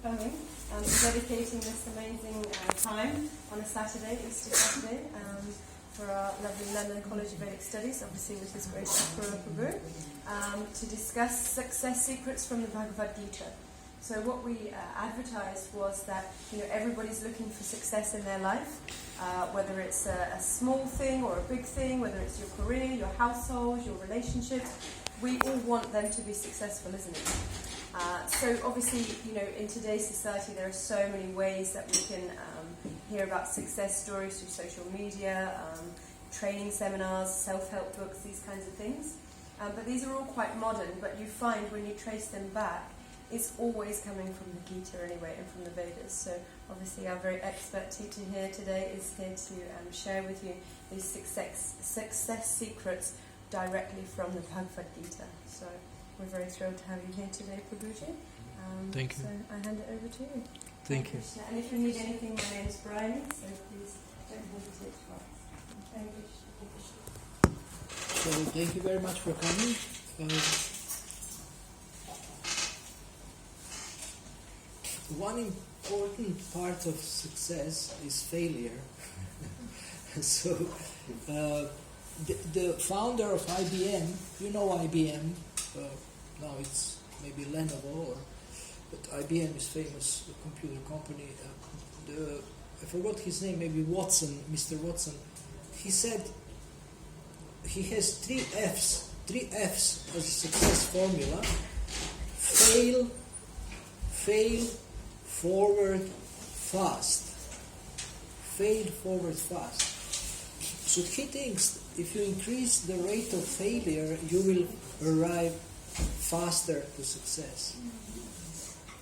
coming and dedicating this amazing time on a Saturday, Easter Saturday, for our lovely London College of Vedic Studies, obviously with His Grace Emperor Prabhu, to discuss success secrets from the Bhagavad Gita. So what we advertised was that everybody's looking for success in their life, whether it's a small thing or a big thing, whether it's your career, your household, your relationships. We all want them to be successful, isn't it? So obviously, in today's society, there are so many ways that we can hear about success stories through social media, training seminars, self-help books, these kinds of things. But these are all quite modern, but you find when you trace them back, it's always coming from the Gita anyway, and from the Vedas. So obviously our very expert teacher here today is here to share with you these success secrets directly from the Bhagavad Gita. So we're very thrilled to have you here today, Prabhuji. Thank you. So I hand it over to you. Thank you. Krishna. And if you need anything, my name is Bryony, so please don't hesitate to ask. Thank you. So thank you very much for coming. One important part of success is failure. So the founder of IBM, IBM, now it's maybe Lenovo, but IBM is famous, the computer company. I forgot his name, maybe Watson, Mr. Watson. He said he has three Fs as a success formula: fail, forward, fast. Fail, forward, fast. So he thinks if you increase the rate of failure, you will arrive faster to success.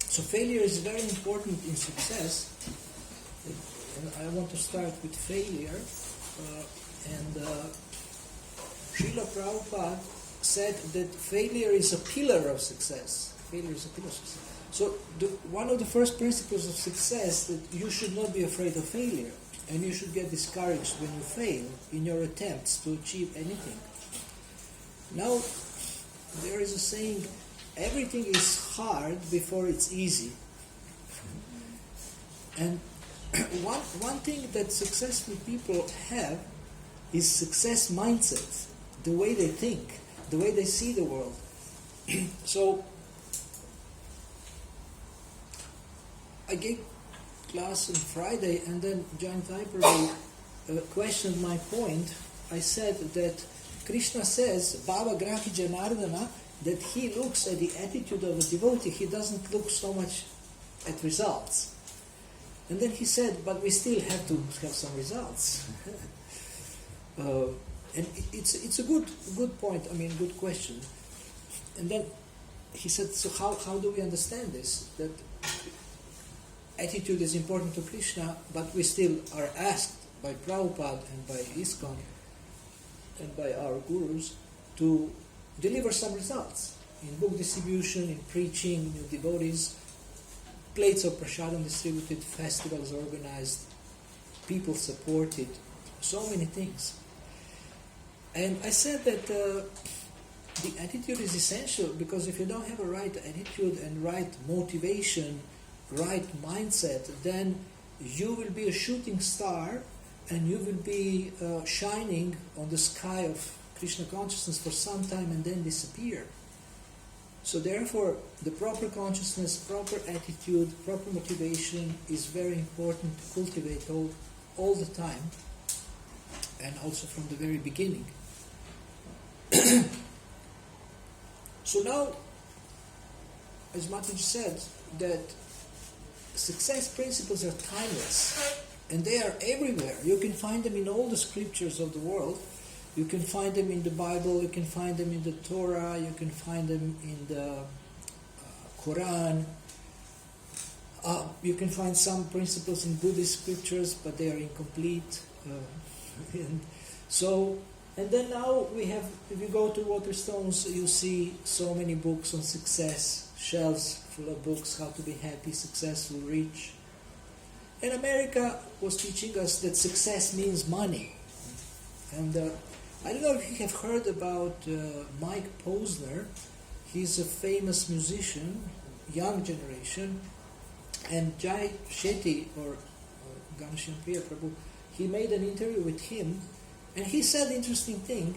So failure is very important in success. And I want to start with failure. Srila Prabhupada said that failure is a pillar of success. Failure is a pillar of success. So one of the first principles of success that you should not be afraid of failure, and you should get discouraged when you fail in your attempts to achieve anything. Now, there is a saying, everything is hard before it's easy. And one thing that successful people have is success mindset, the way they think, the way they see the world. So, I gave class on Friday, and then John Typer questioned my point. I said that Krishna says, Bhava Grahi Janardana, that he looks at the attitude of a devotee, he doesn't look so much at results. And then he said, but we still have to have some results. And it's a good point, good question. And then he said, so how do we understand this? That attitude is important to Krishna, but we still are asked by Prabhupada and by ISKCON and by our gurus to deliver some results in book distribution, in preaching, new devotees, plates of prasadam distributed, festivals organized, people supported, so many things. And I said that the attitude is essential, because if you don't have a right attitude and right motivation, right mindset, then you will be a shooting star and you will be shining on the sky of Krishna consciousness for some time and then disappear. So therefore, the proper consciousness, proper attitude, proper motivation is very important to cultivate all the time, and also from the very beginning. So now, as Mataji said, that success principles are timeless, and they are everywhere. You can find them in all the scriptures of the world. You can find them in the Bible, you can find them in the Torah, you can find them in the Quran. You can find some principles in Buddhist scriptures, but they are incomplete. And then now we have, if you go to Waterstones, you see so many books on success, shelves full of books, how to be happy, successful, rich. And America was teaching us that success means money. And I don't know if you have heard about Mike Posner. He's a famous musician, young generation, And Jai Shetty, or Ghanshyam Priya Prabhu, he made an interview with him, and he said an interesting thing.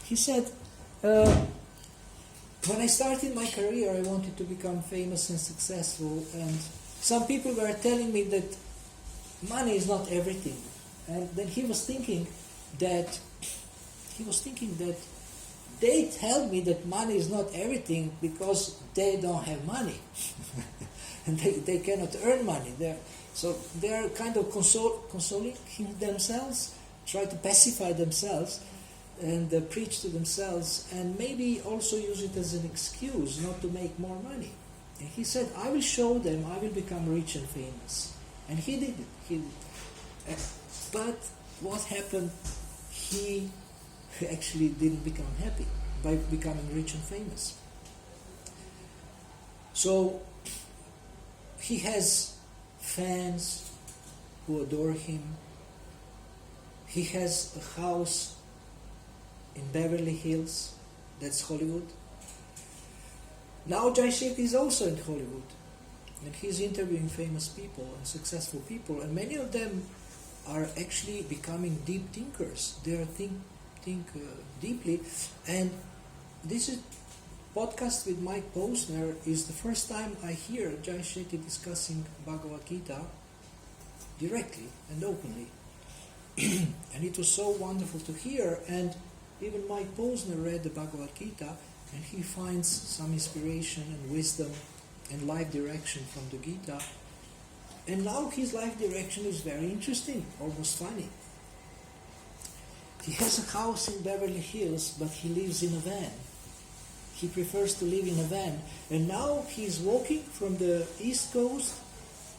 He said, when I started my career, I wanted to become famous and successful, and some people were telling me that money is not everything. And then he was thinking that they tell me that money is not everything because they don't have money. And they cannot earn money. So they are kind of consoling themselves, try to pacify themselves, and preach to themselves, and maybe also use it as an excuse not to make more money. And he said, I will show them, I will become rich and famous. And he did it. But what happened? He actually didn't become happy by becoming rich and famous. So he has fans who adore him. He has a house in Beverly Hills, that's Hollywood. Now Jai Shetty is also in Hollywood, and he's interviewing famous people and successful people, and many of them are actually becoming deep thinkers. They are think deeply, and this is podcast with Mike Posner is the first time I hear Jai Shetty discussing Bhagavad Gita directly and openly. And it was so wonderful to hear, and even Mike Posner read the Bhagavad Gita, and he finds some inspiration and wisdom and life direction from the Gita. And now his life direction is very interesting, almost funny. He has a house in Beverly Hills, but he lives in a van. He prefers to live in a van. And now he's walking from the East Coast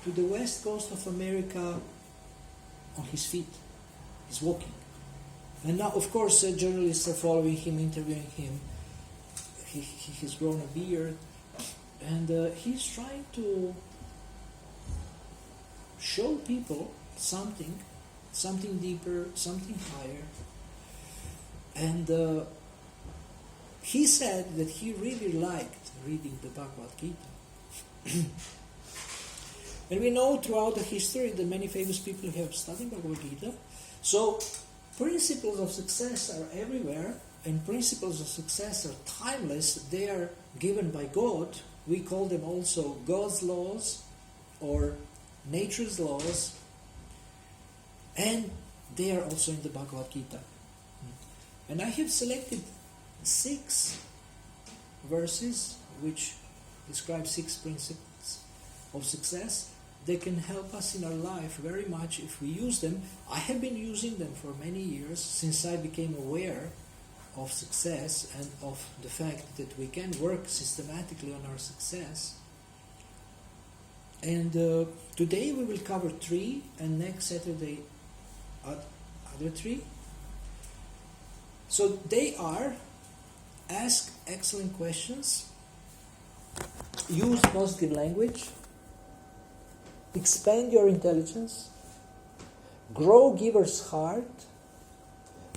to the West Coast of America on his feet. He's walking. And now, of course, journalists are following him, interviewing him. He has grown a beard. And he's trying to show people something deeper, something higher. And he said that he really liked reading the Bhagavad Gita. And we know throughout the history that many famous people have studied Bhagavad Gita. So principles of success are everywhere, and principles of success are timeless. They are given by God. We call them also God's laws or nature's laws, and they are also in the Bhagavad Gita. And I have selected 6 verses which describe 6 principles of success. They can help us in our life very much if we use them. I have been using them for many years since I became aware of success and of the fact that we can work systematically on our success. And today we will cover 3, and next Saturday other 3. So they are: ask excellent questions, use positive language, expand your intelligence, grow giver's heart,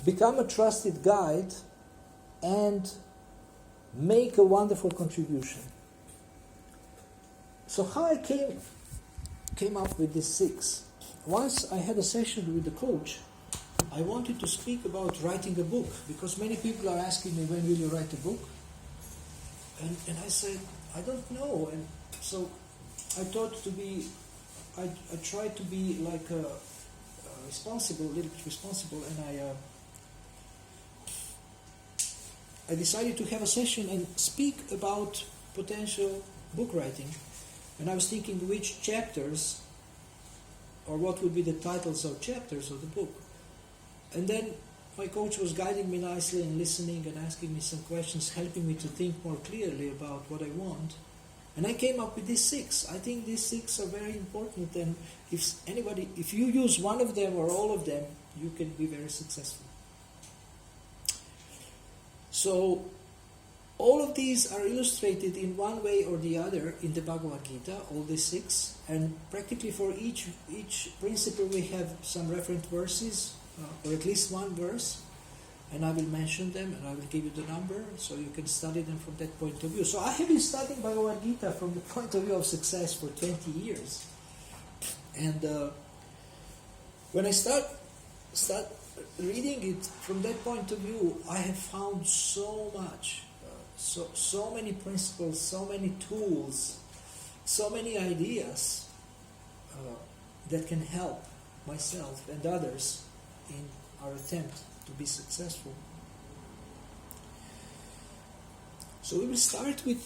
become a trusted guide, and make a wonderful contribution. So how I came up with these 6. Once I had a session with the coach. I wanted to speak about writing a book, because many people are asking me, when will you write a book? And I said, I don't know. And so I thought I tried to be like a little bit responsible, and I decided to have a session and speak about potential book writing. And I was thinking which chapters, or what would be the titles of chapters of the book. And then my coach was guiding me nicely and listening and asking me some questions, helping me to think more clearly about what I want. And I came up with these 6. I think these 6 are very important, and if you use one of them or all of them, you can be very successful. So all of these are illustrated in one way or the other in the Bhagavad Gita, all these 6, and practically for each principle we have some referent verses, or at least one verse, and I will mention them and I will give you the number so you can study them from that point of view. So I have been studying Bhagavad Gita from the point of view of success for 20 years. And when I start reading it from that point of view, I have found so much, so many principles, so many tools, so many ideas that can help myself and others in our attempt to be successful. So we will start with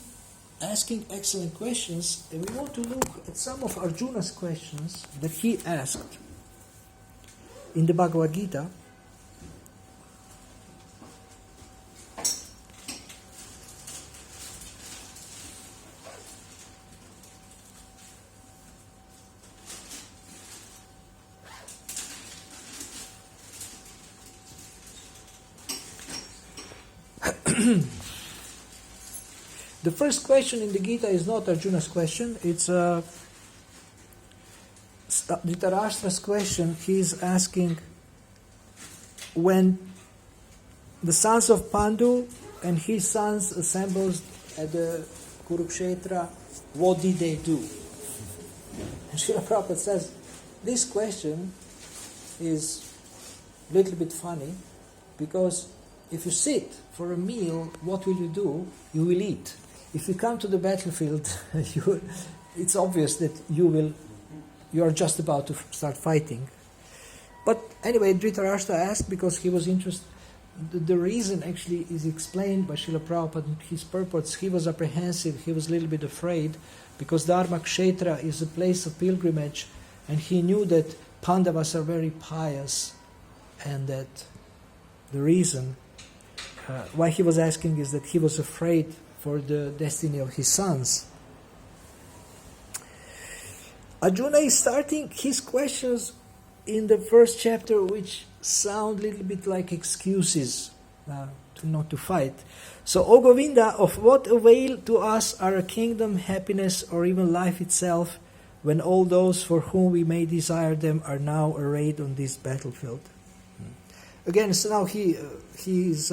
asking excellent questions, and we want to look at some of Arjuna's questions that he asked in the Bhagavad Gita. The first question in the Gita is not Arjuna's question, it's Dhritarashtra's question. He is asking, when the sons of Pandu and his sons assembled at the Kurukshetra, what did they do? And Srila Prabhupada says, this question is a little bit funny, because if you sit for a meal, what will you do? You will eat. If you come to the battlefield, it's obvious that you are just about to start fighting. But anyway, Dhritarashtra asked because he was interested. The reason actually is explained by Srila Prabhupada in his purports. He was apprehensive, he was a little bit afraid, because Dharma Kshetra is a place of pilgrimage, and he knew that Pandavas are very pious, and that the reason why he was asking is that he was afraid for the destiny of his sons. Arjuna is starting his questions in the first chapter, which sound a little bit like excuses to not to fight. So, O Govinda, of what avail to us are a kingdom, happiness, or even life itself, when all those for whom we may desire them are now arrayed on this battlefield? Again, so now he is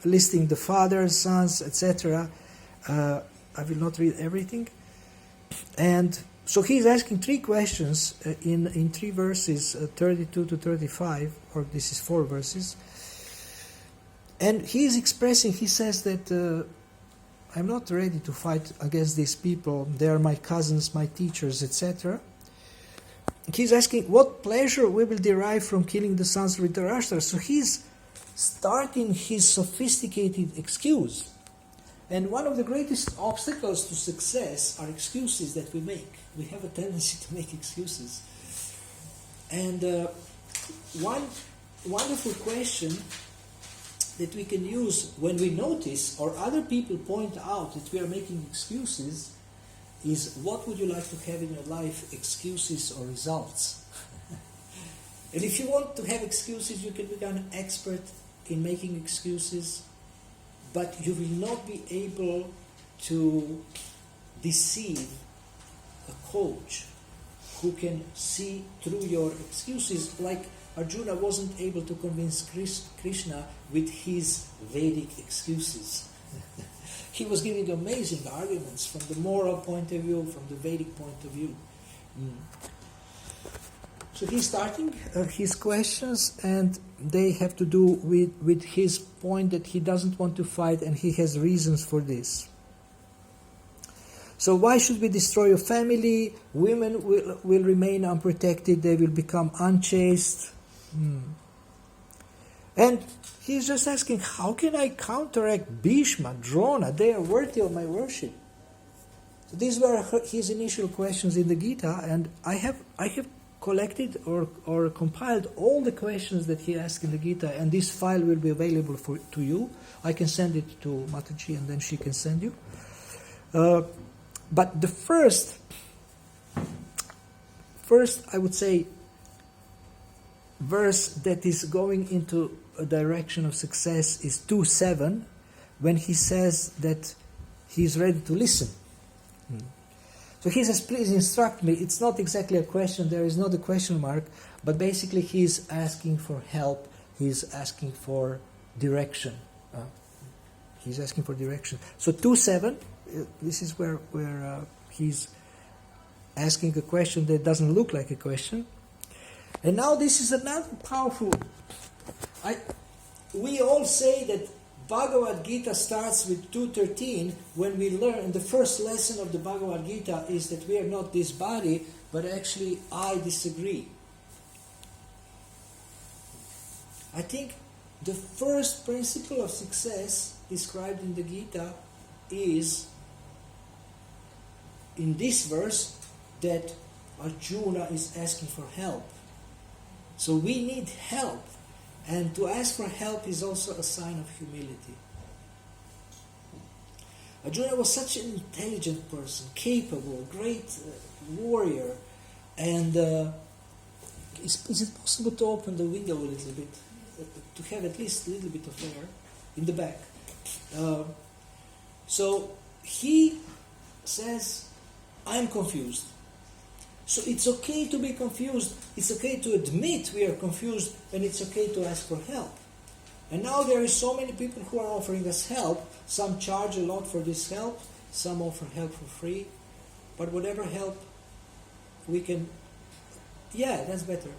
listing the fathers, sons, etc. I will not read everything. And so he is asking three questions in three verses, 32 to 35, or this is 4 verses. And he is expressing, he says that I'm not ready to fight against these people. They are my cousins, my teachers, etc. He's asking what pleasure we will derive from killing the sons of Dhritarashtra. So he's starting his sophisticated excuse. And one of the greatest obstacles to success are excuses that we make. We have a tendency to make excuses. And one wonderful question that we can use when we notice or other people point out that we are making excuses is, what would you like to have in your life, excuses or results? And if you want to have excuses, you can become an expert in making excuses, but you will not be able to deceive a coach who can see through your excuses, like Arjuna wasn't able to convince Krishna with his Vedic excuses. He was giving amazing arguments from the moral point of view, from the Vedic point of view. So he's starting his questions, and they have to do with his point that he doesn't want to fight, and he has reasons for this. So why should we destroy your family? Women will remain unprotected, they will become unchaste. And he's just asking, how can I counteract Bhishma, Drona? They are worthy of my worship. So these were his initial questions in the Gita, and I have collected or compiled all the questions that he asked in the Gita, and this file will be available to you. I can send it to Mataji, and then she can send you. But the first I would say, verse that is going into a direction of success is 2:7, when he says that he is ready to listen. So he says, please instruct me. It's not exactly a question, there is not a question mark, but basically he is asking for help, he is asking for direction. He's asking for direction. So 2:7, this is where he's asking a question that doesn't look like a question. And now this is another powerful... We all say that Bhagavad Gita starts with 2.13 when we learn, the first lesson of the Bhagavad Gita is that we are not this body, but actually I disagree. I think the first principle of success described in the Gita is, in this verse, that Arjuna is asking for help. So we need help. And to ask for help is also a sign of humility. Arjuna was such an intelligent person, capable, great warrior. And is it possible to open the window a little bit? To have at least a little bit of air in the back. So he says, I'm confused. So it's okay to be confused, it's okay to admit we are confused, and it's okay to ask for help. And now there are so many people who are offering us help. Some charge a lot for this help, some offer help for free. But whatever help we can, that's better.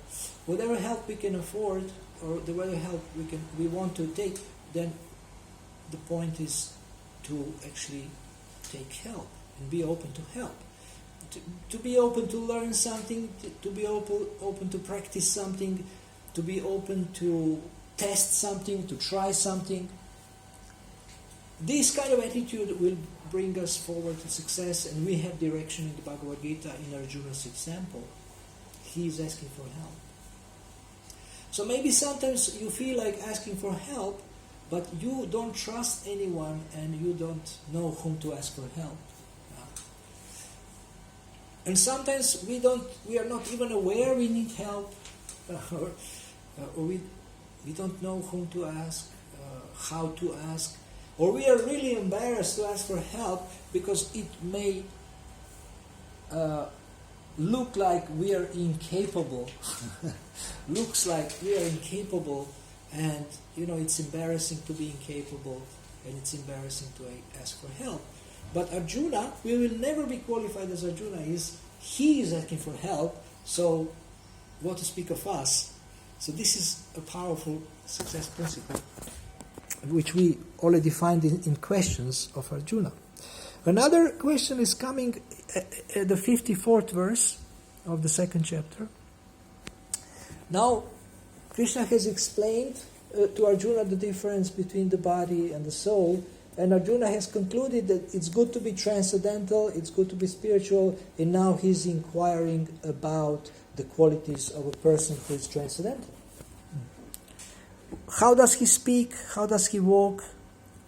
Whatever help we can afford, or the whatever help we want to take, then the point is to actually take help and be open to help. To be open to learn something, to be open to practice something, to be open to test something, to try something. This kind of attitude will bring us forward to success, and we have direction in the Bhagavad Gita in Arjuna's example. He is asking for help. So maybe sometimes you feel like asking for help, but you don't trust anyone and you don't know whom to ask for help. And sometimes we are not even aware we need help, or we don't know whom to ask, how to ask, or we are really embarrassed to ask for help because it may look like we are incapable. Looks like we are incapable, and it's embarrassing to be incapable, and it's embarrassing to ask for help. But Arjuna, we will never be qualified as Arjuna is. He is asking for help, so what to speak of us? So this is a powerful success principle, which we already find in questions of Arjuna. Another question is coming at the 54th verse of the second chapter. Now, Krishna has explained to Arjuna the difference between the body and the soul, and Arjuna has concluded that it's good to be transcendental, it's good to be spiritual, and now he's inquiring about the qualities of a person who is transcendental. How does he speak? How does he walk?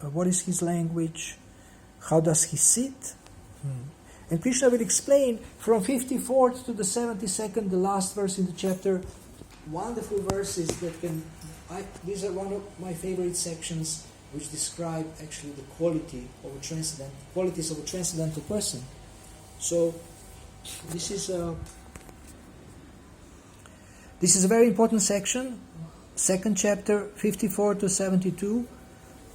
What is his language? How does he sit? And Krishna will explain from 54th to the 72nd, the last verse in the chapter, wonderful verses that these are one of my favorite sections, which describe actually the qualities of a transcendental person. So this is a very important section, second chapter, 54 to 72,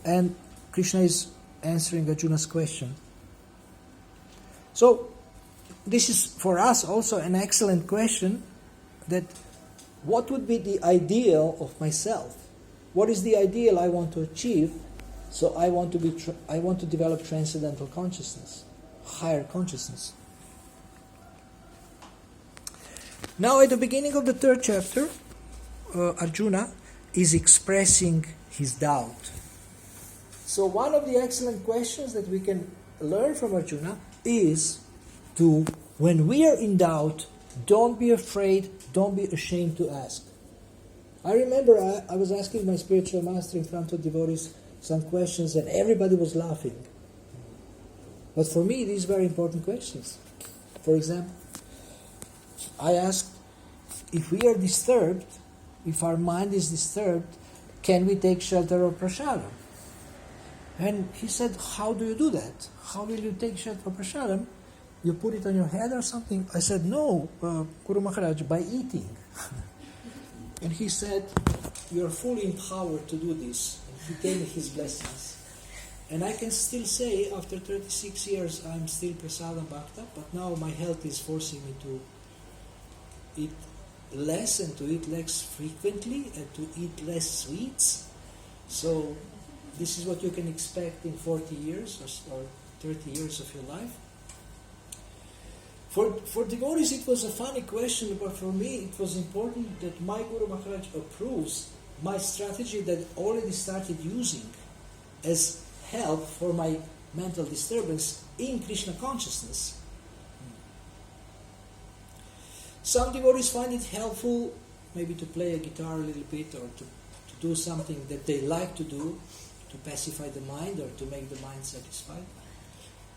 and Krishna is answering Arjuna's question. So this is for us also an excellent question, that what would be the ideal of myself? What is the ideal I want to achieve? So I want to develop transcendental consciousness, higher consciousness. Now, at the beginning of the third chapter, Arjuna is expressing his doubt. So one of the excellent questions that we can learn from Arjuna is to, when we are in doubt, don't be afraid, don't be ashamed to ask. I remember I was asking my spiritual master in front of devotees some questions and everybody was laughing. But for me, these are very important questions. For example, I asked, if we are disturbed, if our mind is disturbed, can we take shelter of prasadam? And he said, how do you do that? How will you take shelter of prasadam? You put it on your head or something? I said, no, Guru Maharaj, by eating. And he said, you are fully empowered to do this. And he gave me his blessings. And I can still say, after 36 years, I'm still Prasadam Bhakta, but now my health is forcing me to eat less and to eat less frequently and to eat less sweets. So this is what you can expect in 40 years or 30 years of your life. For devotees it was a funny question, but for me it was important that my Guru Maharaj approves my strategy that I already started using as help for my mental disturbance in Krishna consciousness. Some devotees find it helpful maybe to play a guitar a little bit or to do something that they like to do to pacify the mind or to make the mind satisfied.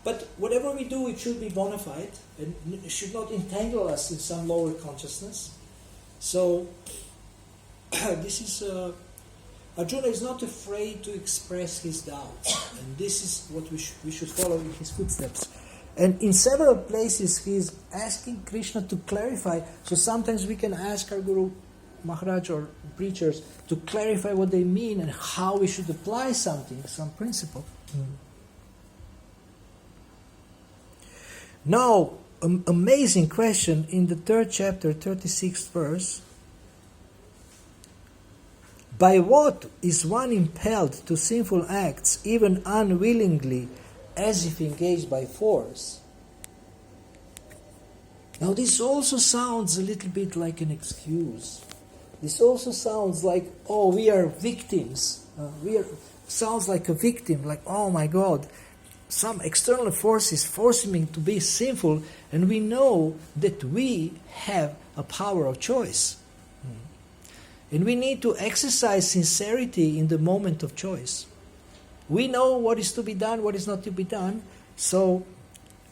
But whatever we do, it should be bona fide and it should not entangle us in some lower consciousness. So this is Arjuna is not afraid to express his doubts, and this is what we should follow in his footsteps. And in several places he is asking Krishna to clarify. So sometimes we can ask our Guru Maharaj or preachers to clarify what they mean and how we should apply something, some principle. Now, an amazing question in the 3rd chapter, 36th verse. By what is one impelled to sinful acts, even unwillingly, as if engaged by force? Now this also sounds a little bit like an excuse. This also sounds like, oh, we are victims. Sounds like a victim, like, oh my God, some external force is forcing me to be sinful, and we know that we have a power of choice. And we need to exercise sincerity in the moment of choice. We know what is to be done, what is not to be done. So,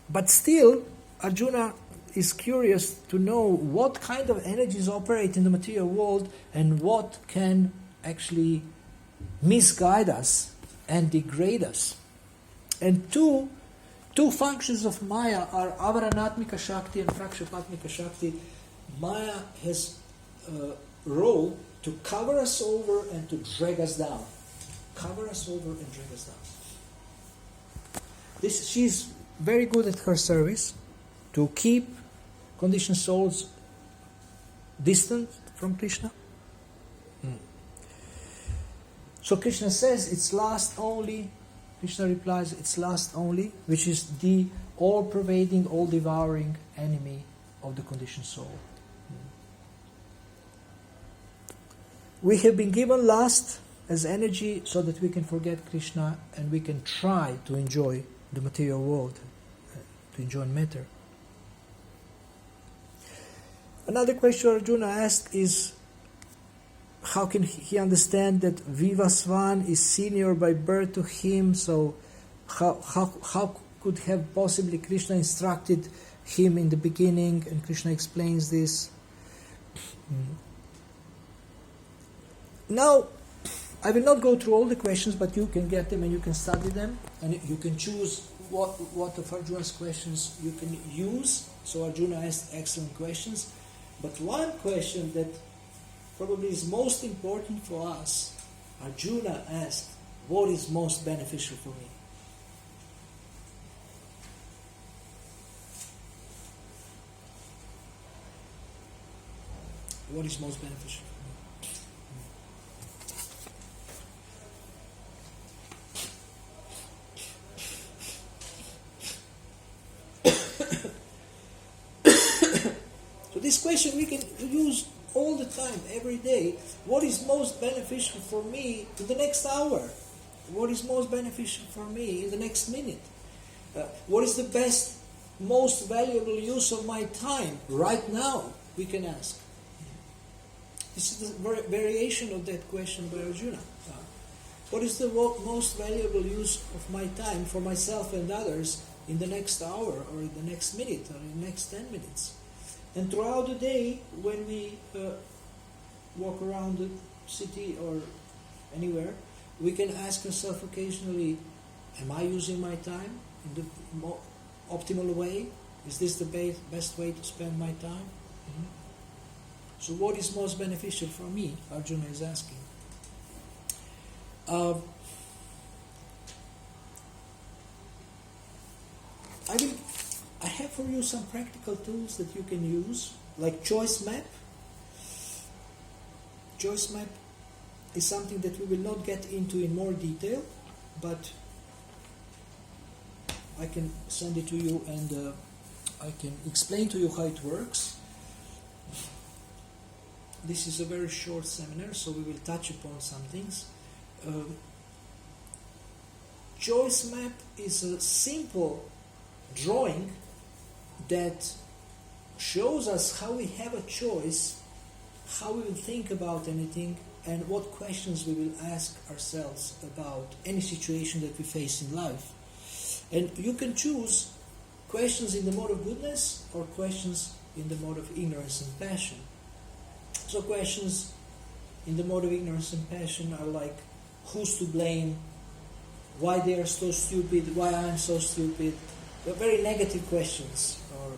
but still, Arjuna is curious to know what kind of energies operate in the material world and what can actually misguide us and degrade us. And two functions of Maya are Avaranatmika Shakti and Prakshapatmika Shakti. Maya has a role to cover us over and to drag us down. Cover us over and drag us down. She's very good at her service to keep conditioned souls distant from Krishna. So Krishna says it's lust only. Krishna replies, it's lust only, which is the all-pervading, all-devouring enemy of the conditioned soul. We have been given lust as energy so that we can forget Krishna and we can try to enjoy the material world, to enjoy matter. Another question Arjuna asked is, how can he understand that Vivasvan is senior by birth to him? So how could have possibly Krishna instructed him in the beginning? And Krishna explains this. Now, I will not go through all the questions, but you can get them and you can study them, and you can choose what of Arjuna's questions you can use. So Arjuna asked excellent questions, but one question that probably is most important for us, Arjuna asked, what is most beneficial for me? What is most beneficial for me? So this question we can use all the time, every day. What is most beneficial for me in the next hour? What is most beneficial for me in the next minute? What is the best, most valuable use of my time right now? We can ask. This is the variation of that question by Arjuna. What is the most valuable use of my time for myself and others in the next hour or in the next minute or in the next 10 minutes? And throughout the day, when we walk around the city or anywhere, we can ask ourselves occasionally, am I using my time in the optimal way? Is this the best way to spend my time? Mm-hmm. So what is most beneficial for me? Arjuna is asking. for you some practical tools that you can use, like choice map. Choice map is something that we will not get into in more detail, but I can send it to you and I can explain to you how it works. This is a very short seminar, so we will touch upon some things. Choice map is a simple drawing that shows us how we have a choice, how we will think about anything, and what questions we will ask ourselves about any situation that we face in life. And you can choose questions in the mode of goodness or questions in the mode of ignorance and passion. So questions in the mode of ignorance and passion are like, who's to blame, why they are so stupid, why I am so stupid. They're very negative questions, or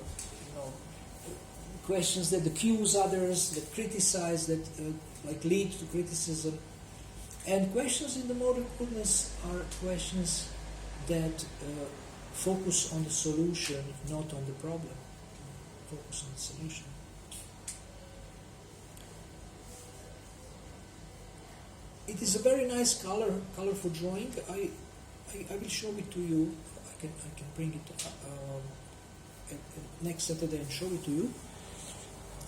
questions that accuse others, that criticize, that lead to criticism. And questions in the mode of goodness are questions that focus on the solution, not on the problem. Focus on the solution. It is a very nice colorful drawing. I will show it to you. I can bring it next Saturday and show it to you.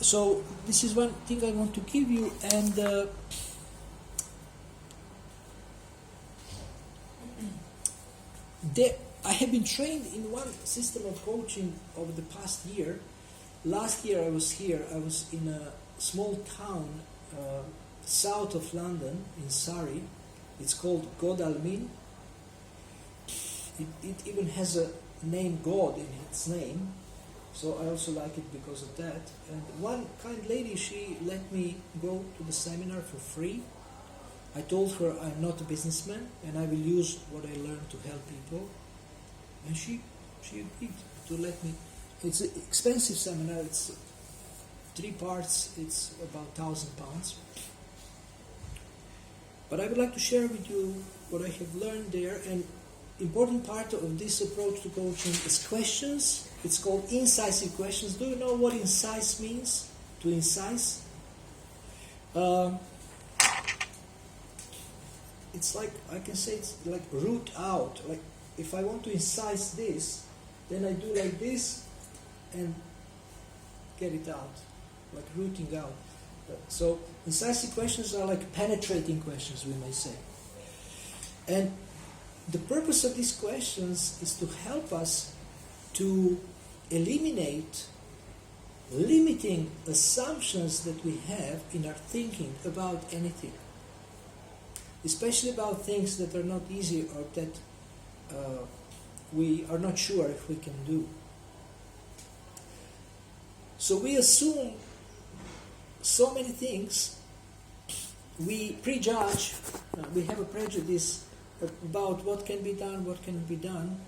So this is one thing I want to give you, and I have been trained in one system of coaching over the past year. Last year I was here. I was in a small town south of London, in Surrey. It's called Godalming. It even has a name God in its name, so I also like it because of that. And one kind lady, she let me go to the seminar for free. I told her I'm not a businessman and I will use what I learned to help people, and she agreed to let me. It's an expensive seminar. It's 3 parts. It's about £1,000. But I would like to share with you what I have learned there. And important part of this approach to coaching is questions. It's called incisive questions. Do you know what incise means? To incise? It's like, I can say it's like root out. Like if I want to incise this, then I do like this and get it out, like rooting out. So incisive questions are like penetrating questions, we may say. And the purpose of these questions is to help us to eliminate limiting assumptions that we have in our thinking about anything, especially about things that are not easy or that we are not sure if we can do. So we assume so many things, we prejudge, we have a prejudice about what can be done, what cannot be done.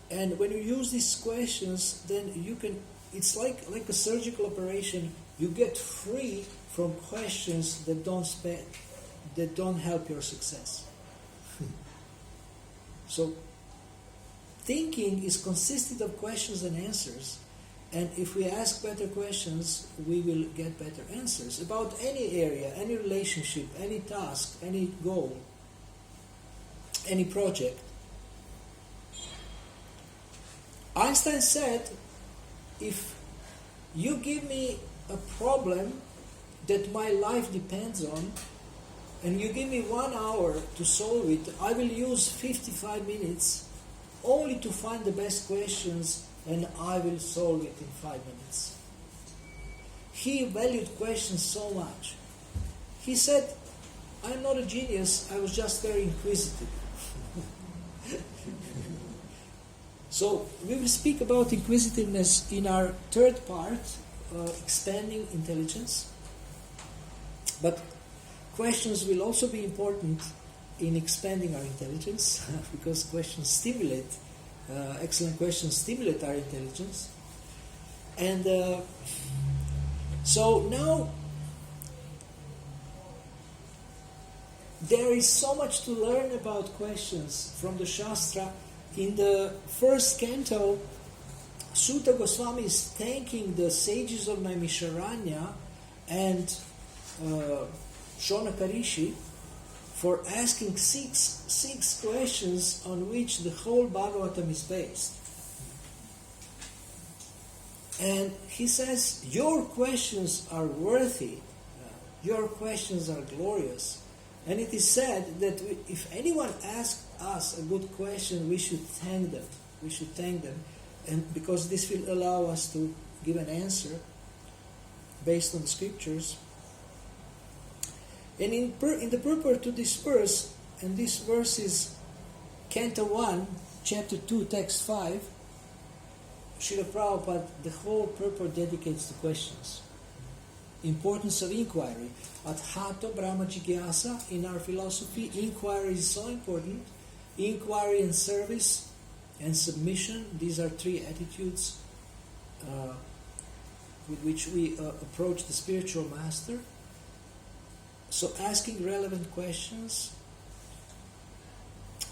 And when you use these questions, then you can, it's like a surgical operation, you get free from questions that don't help your success. So thinking is consisted of questions and answers. And if we ask better questions, we will get better answers about any area, any relationship, any task, any goal, any project. Einstein said, if you give me a problem that my life depends on, and you give me 1 hour to solve it, I will use 55 minutes only to find the best questions, and I will solve it in 5 minutes. He valued questions so much. He said, I'm not a genius, I was just very inquisitive. So we will speak about inquisitiveness in our third part, expanding intelligence. But questions will also be important in expanding our intelligence, because questions stimulate. Excellent questions stimulate our intelligence. And so now there is so much to learn about questions from the Shastra. In the first canto, Sutta Goswami is thanking the sages of Naimisharanya and Shonaka Rishi for asking six questions on which the whole Bhagavatam is based. And he says, your questions are worthy, your questions are glorious. And it is said that if anyone asks us a good question, we should thank them. We should thank them. And because this will allow us to give an answer based on the scriptures. And in the purport to this verse, and this verse is Canto 1, Chapter 2, Text 5, Srila Prabhupada, the whole purport dedicates to questions. Importance of inquiry. Adhato Brahma Jigyasa, in our philosophy, inquiry is so important. Inquiry and service and submission, these are three attitudes with which we approach the spiritual master. So asking relevant questions,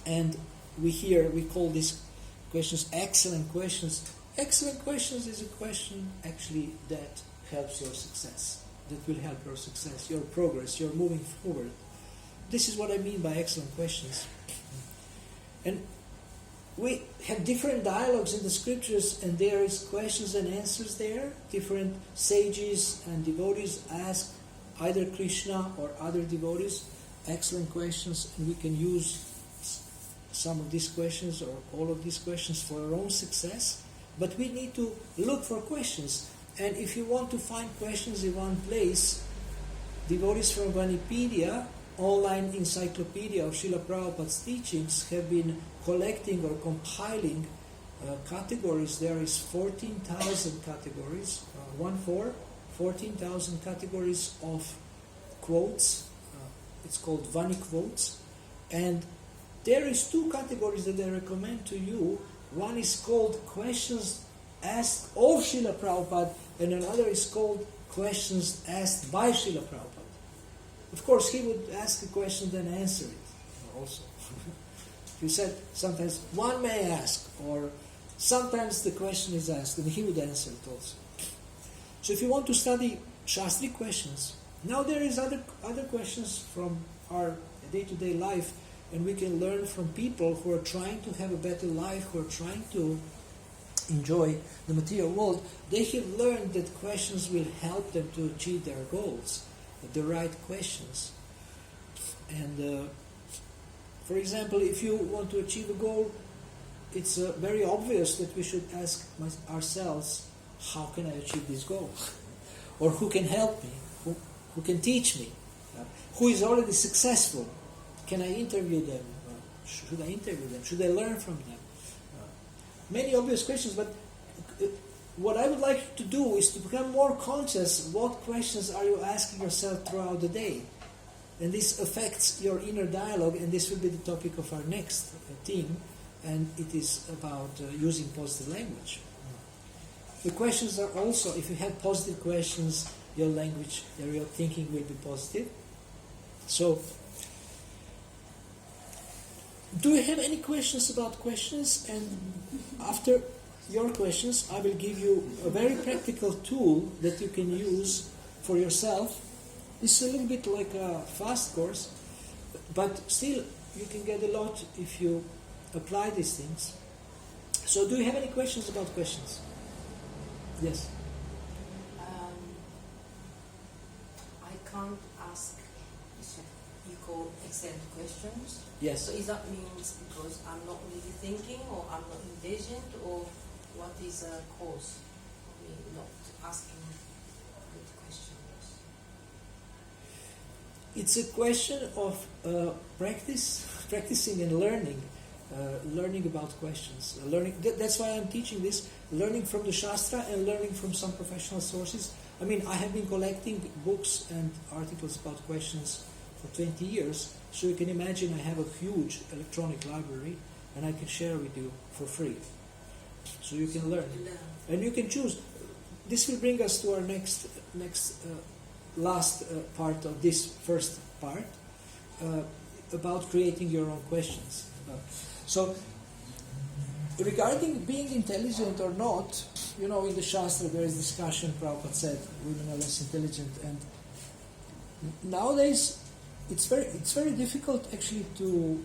and we call these questions excellent questions. Excellent questions is a question actually that helps your success, that will help your success, your progress, your moving forward. This is what I mean by excellent questions. And we have different dialogues in the scriptures, and there is questions and answers there. Different sages and devotees ask either Krishna or other devotees excellent questions, and we can use some of these questions or all of these questions for our own success. But we need to look for questions. And if you want to find questions in one place, devotees from Vanipedia, online encyclopedia of Srila Prabhupada's teachings, have been collecting or compiling categories. There is 14,000 categories, 14,000 categories of quotes. It's called Vani quotes. And there is two categories that I recommend to you. One is called questions asked of Srila Prabhupada, and another is called questions asked by Srila Prabhupada. Of course, he would ask a question then answer it also. He said sometimes one may ask, or sometimes the question is asked, and he would answer it also. So if you want to study Shastri questions, now there is other questions from our day-to-day life, and we can learn from people who are trying to have a better life, who are trying to enjoy the material world. They have learned that questions will help them to achieve their goals, the right questions. And for example, if you want to achieve a goal, it's very obvious that we should ask ourselves, how can I achieve this goal? Or who can help me? Who can teach me? Who is already successful? Can I interview them? Should I interview them? Should I learn from them? Many obvious questions, but what I would like to do is to become more conscious. What questions are you asking yourself throughout the day? And this affects your inner dialogue, and this will be the topic of our next theme, and it is about using positive language. The questions are also, if you have positive questions, your language, your thinking will be positive. So, do you have any questions about questions? And after your questions, I will give you a very practical tool that you can use for yourself. It's a little bit like a fast course, but still you can get a lot if you apply these things. So do you have any questions about questions? Yes. I can't ask equal excellent questions. Yes. So is that means because I'm not really thinking, or I'm not intelligent, or what is a cause for me not asking good questions? It's a question of practicing and learning about questions. That's why I'm teaching this, learning from the Shastra and learning from some professional sources. I mean, I have been collecting books and articles about questions for 20 years, so you can imagine I have a huge electronic library, and I can share with you for free. So you can learn. And you can choose. This will bring us to our last part of this first part, about creating your own questions. So regarding being intelligent or not, in the Shastra there is discussion. Prabhupada said women are less intelligent, and nowadays it's very difficult actually to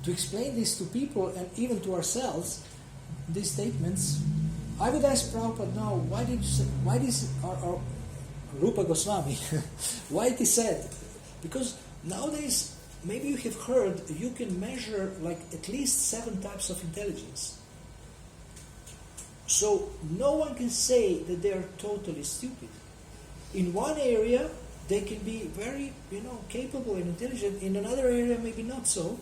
explain this to people and even to ourselves. These statements, I would ask Prabhupada now, why this or Rupa Goswami, why it is said? Because nowadays, maybe you have heard, you can measure like at least 7 types of intelligence. So no one can say that they are totally stupid. In one area, they can be very, capable and intelligent. In another area, maybe not so.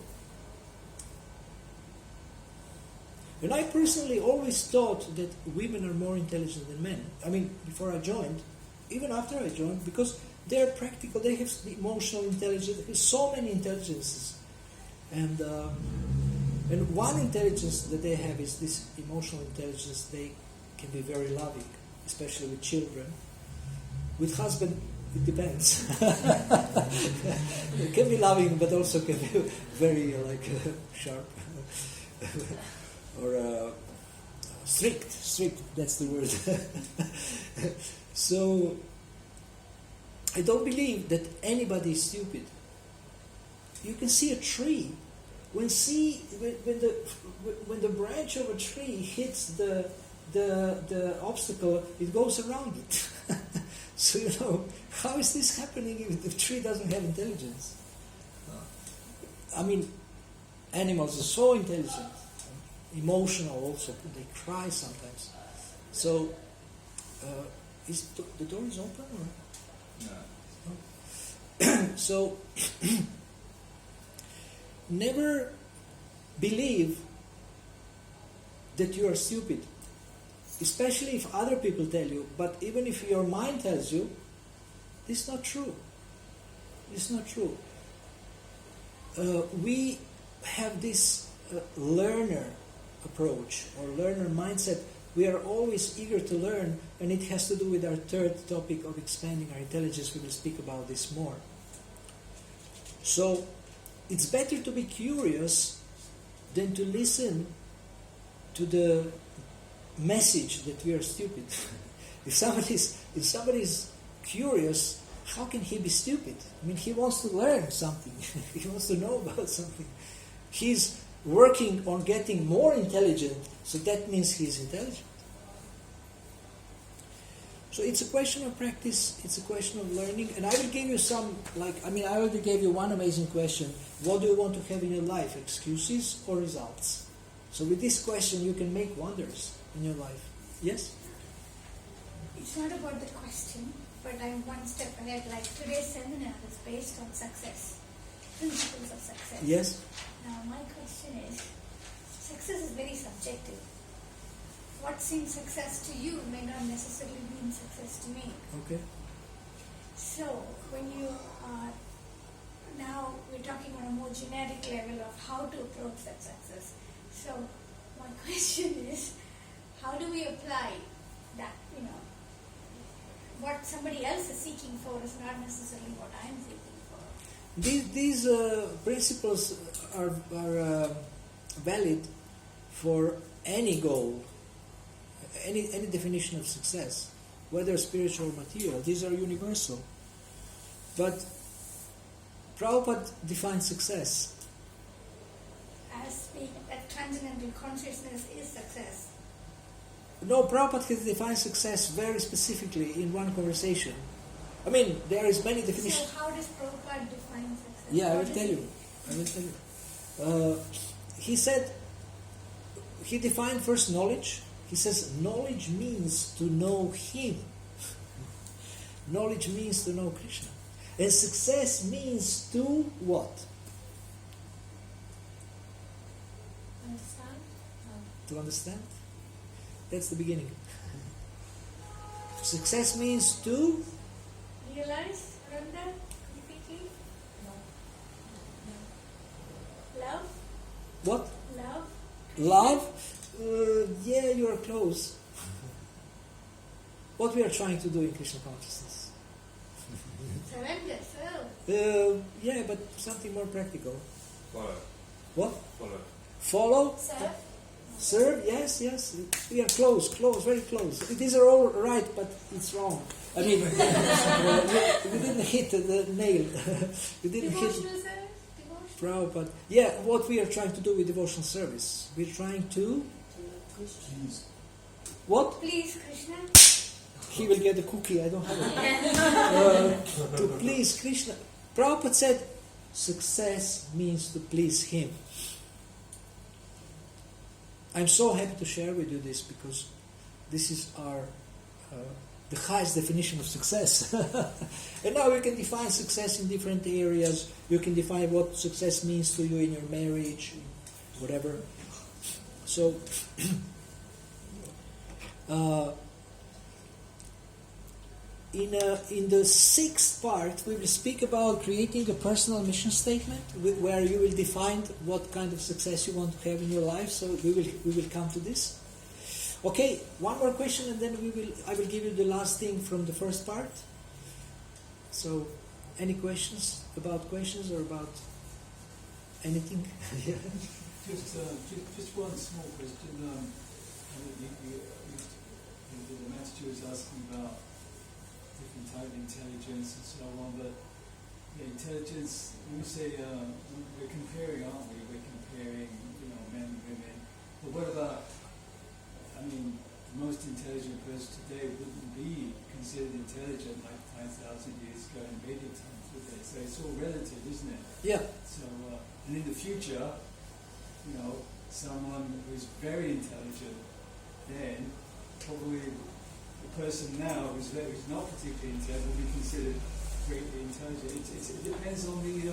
And I personally always thought that women are more intelligent than men. I mean, before I joined, even after I joined, because they're practical, they have the emotional intelligence, there's so many intelligences. And one intelligence that they have is this emotional intelligence. They can be very loving, especially with children. With husband, it depends. It can be loving, but also can be very sharp. Or strict, that's the word. So, I don't believe that anybody is stupid. You can see a tree. When the branch of a tree hits the obstacle, it goes around it. So, how is this happening if the tree doesn't have intelligence? I mean, animals are so intelligent. Emotional also, they cry sometimes. So, the door is open or? No. So, never believe that you are stupid, especially if other people tell you. But even if your mind tells you, this is not true. It's not true. We have this learner approach or learner mindset. We are always eager to learn, and it has to do with our third topic of expanding our intelligence. We will speak about this more. So, it's better to be curious than to listen to the message that we are stupid. If somebody is curious, how can he be stupid? I mean, he wants to learn something. He wants to know about something. He's working on getting more intelligent, so that means he's intelligent. So it's a question of practice, it's a question of learning, and I will give you I already gave you one amazing question. What do you want to have in your life, excuses or results? So with this question, you can make wonders in your life. Yes? It's not about the question, but I'm one step ahead. Like today's seminar is based on success, principles of success. Yes? Now my question is, success is very subjective. What seems success to you may not necessarily mean success to me. Okay. So when you are, now we're talking on a more generic level of how to approach that success. So my question is, how do we apply that, what somebody else is seeking for is not necessarily what I'm seeking for. These principles are valid for any goal, any definition of success, whether spiritual or material. These are universal. But Prabhupada defines success As being that transcendental consciousness is success. No, Prabhupada has defined success very specifically in one conversation. I mean, there is many definitions. So how does Prabhupada define success? Yeah, I will tell you. He said, he defined first knowledge. He says, knowledge means to know Him. Knowledge means to know Krishna. And success means to what? Understand? To understand. That's the beginning. Success means to Realize, Randa, completely? No. Love? what? Love? Love? Yeah, you are close. What we are trying to do in Krishna consciousness. Surrender, so. Yeah, but something more practical. Follow. What? Follow. Follow? Serve? Serve, yes. We are close, very close. These are all right, but it's wrong. I mean, we didn't hit the nail. We didn't hit Devotional service? Devotional? Prabhupada. Yeah, what we are trying to do with devotional service. We're trying to... Christians. What? Please, Krishna. He will get a cookie, I don't have it. To please Krishna. Prabhupada said, success means to please him. I'm so happy to share with you this because this is our the highest definition of success. And now you can define success in different areas. You can define what success means to you in your marriage, whatever. So, in the sixth part, we will speak about creating a personal mission statement, where you will define what kind of success you want to have in your life. So we will come to this. Okay, one more question, and then I will give you the last thing from the first part. So, any questions or about anything? Yeah. Just one small question. The master was asking about different type of intelligence and so on, but intelligence, when we say we're comparing, aren't we? We're comparing, men and women. But what about, the most intelligent person today wouldn't be considered intelligent like 5,000 years ago in Vedic times, would they? So it's all relative, isn't it? Yeah. So, and in the future, someone who's very intelligent then, probably the person now who's not particularly intelligent will be considered greatly intelligent. It depends on the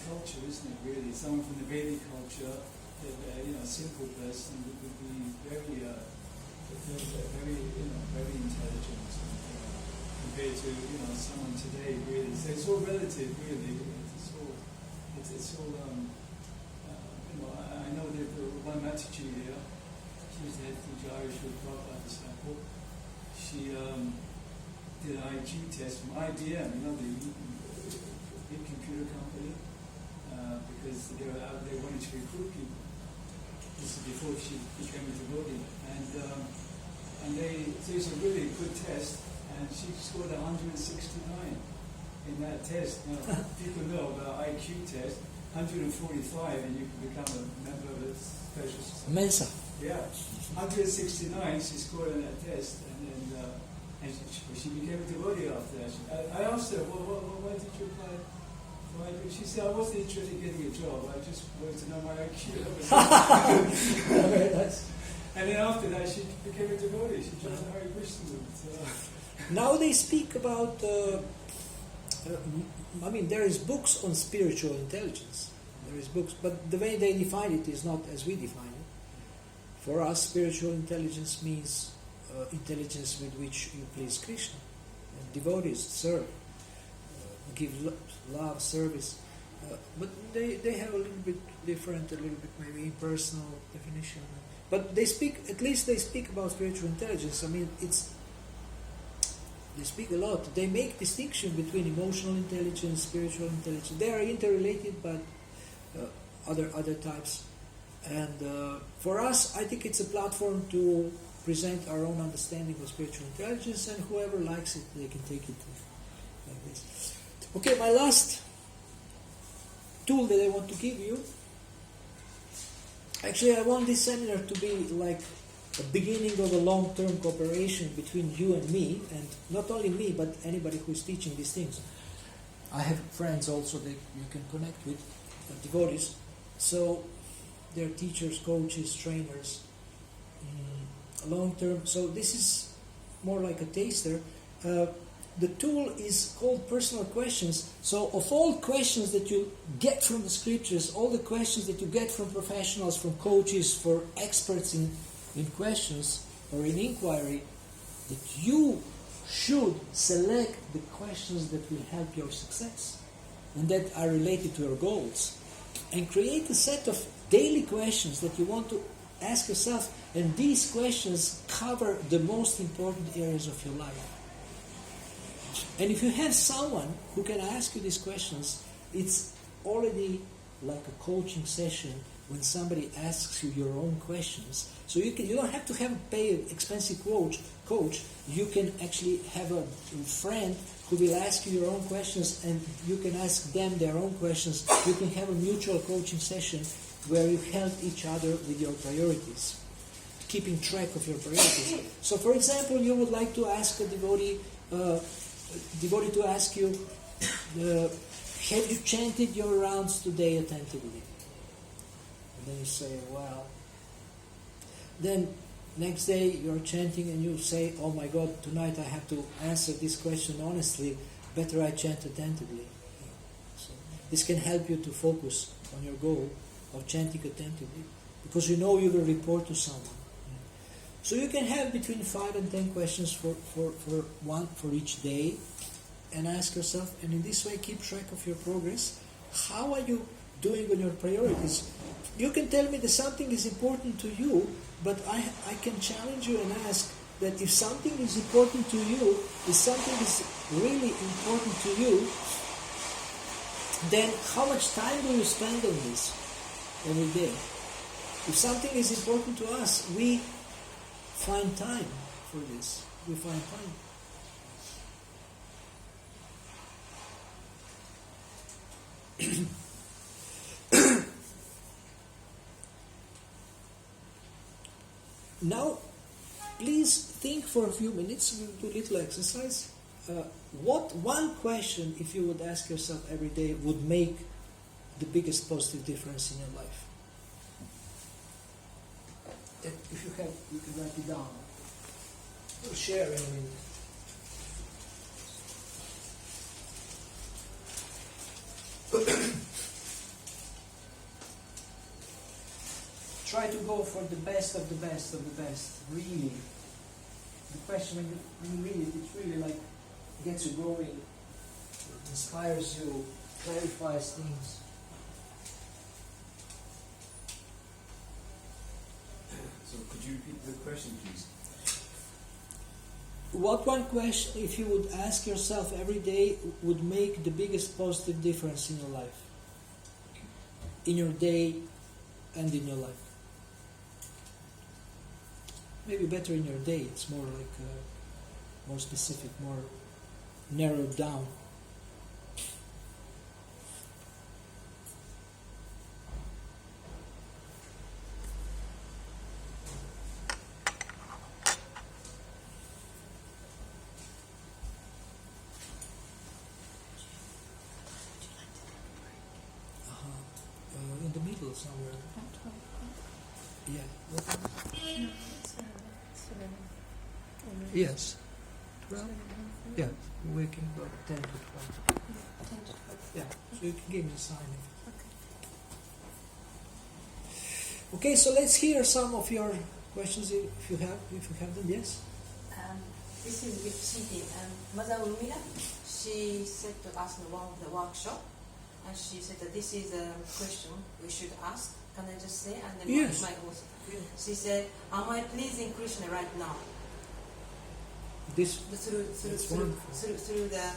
culture, isn't it? Really, someone from the Vedic culture, a simple person would be very intelligent compared to someone today. Really, so it's all relative, really. It's all. I know that one attitude here. She was the head teacher, Irish with Prabhupada disciple. She did an IQ test from IBM, the big computer company, because they wanted to recruit people. This is before she became a devotee, and so it's a really good test, and she scored 169 in that test. Now, people know about IQ test. 145 and you can become a member of a special society. Mensa. Yeah, 169 she scored on that test, and she became a devotee after that. I asked her, why did you apply? She said, I wasn't interested in getting a job, I just wanted to know my IQ. And then after that she became a devotee, she joined the Hare Krishna movement. So. Now they speak about there is books on spiritual intelligence. There is books, but the way they define it is not as we define it. For us, spiritual intelligence means intelligence with which you please Krishna. And devotees serve, give love, service. But they have a little bit different, a little bit maybe impersonal definition. But they speak about spiritual intelligence. They speak a lot. They make distinction between emotional intelligence, spiritual intelligence. They are interrelated, but other types. And for us, I think it's a platform to present our own understanding of spiritual intelligence, and whoever likes it, they can take it like this. Okay, my last tool that I want to give you. Actually, I want this seminar to be like a beginning of a long-term cooperation between you and me, and not only me, but anybody who is teaching these things. I have friends also that you can connect with, devotees. So they're teachers, coaches, trainers, long-term. So this is more like a taster. The tool is called personal questions. So of all questions that you get from the scriptures, all the questions that you get from professionals, from coaches, for experts in questions or in inquiry, that you should select the questions that will help your success and that are related to your goals, and create a set of daily questions that you want to ask yourself, and these questions cover the most important areas of your life. And if you have someone who can ask you these questions, it's already like a coaching session when somebody asks you your own questions. So you don't have to pay an expensive coach. You can actually have a friend who will ask you your own questions, and you can ask them their own questions. You can have a mutual coaching session where you help each other with your priorities, keeping track of your priorities. So, for example, you would like to ask a devotee to ask you, have you chanted your rounds today attentively? And then you say, well. Then next day you're chanting and you say, oh my God, tonight I have to answer this question honestly, better I chant attentively. So this can help you to focus on your goal of chanting attentively, because you know you will report to someone. So you can have between 5 and 10 questions for each day, and ask yourself, and in this way keep track of your progress. How are you doing on your priorities? You can tell me that something is important to you, but I can challenge you and ask that if something is important to you, if something is really important to you, then how much time do you spend on this every day? If something is important to us, we find time for this. We find time. Now, please think for a few minutes. We'll do a little exercise. What one question, if you would ask yourself every day, would make the biggest positive difference in your life? If you have, you can write it down. Or share in a minute. Try to go for the best of the best of the best. Really, the question when you read it, it really like gets you going, it inspires you, clarifies things. So could you repeat the question, please? What one question, if you would ask yourself every day, would make the biggest positive difference in your life? In your day and in your life. Maybe better in your day, it's more like more specific, more narrowed down. In the middle somewhere. Yeah. Yes. 12? Yeah, waking about 10 to 12. 10 to 12. Yeah, so you can give me a sign. Okay, so let's hear some of your questions if you have them. Yes? This is with Siti. Mother Urmila, she said to us in one of the workshop, and she said that this is a question we should ask. Can I just say? And then yes. my also. She said, am I pleasing Krishna right now? This through the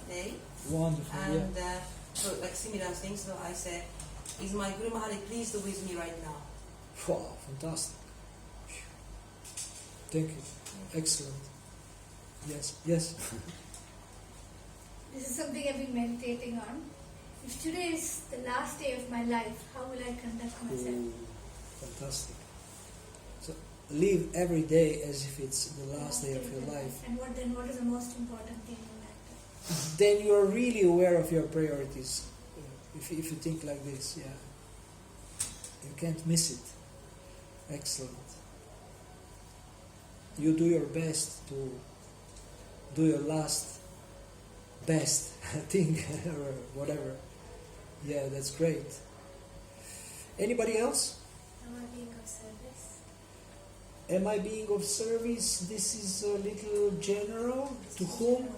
day. Wonderful. And so like similar things. So I said, is my Guru Mahari pleased with me right now? Wow, fantastic. Thank you. Excellent. Yes. Yes. This is something I've been meditating on. If today is the last day of my life, how will I conduct myself? Ooh, fantastic. So live every day as if it's the last day of your life. And what is the most important thing in that? Then you are really aware of your priorities. If you think like this, yeah. You can't miss it. Excellent. You do your best to do your last best thing or whatever. Yeah, that's great. Anybody else? Am I being of service? Am I being of service? This is a little general. To whom?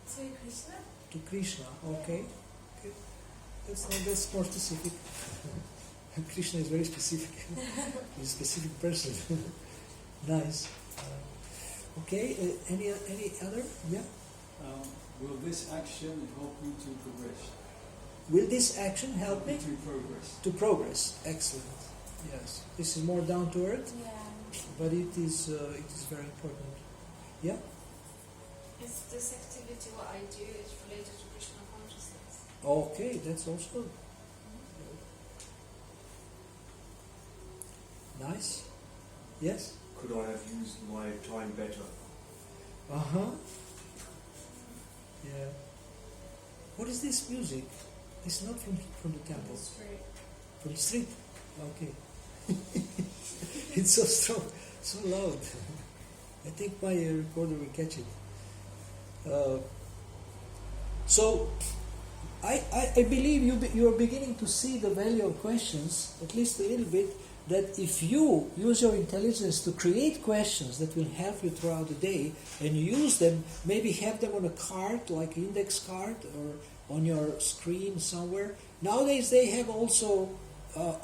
To Krishna? To Krishna. Okay. That's more specific. Krishna is very specific. He's a specific person. Nice. Okay. Any other? Yeah. Will this action help you to progress? Will this action help me? To progress. To progress. Excellent. Yes. This is more down to earth, Yeah. but it is very important. Yeah? Is this activity what I do is related to Krishna consciousness? Okay, that's also nice. Yes? Could I have used my time better? Uh-huh. Yeah. What is this music? It's not from the temple. From the street? Okay. It's so strong, so loud. I think my recorder will catch it. So, I believe you are beginning to see the value of questions, at least a little bit, that if you use your intelligence to create questions that will help you throughout the day, and you use them, maybe have them on a card, like index card, or on your screen somewhere. Nowadays they have also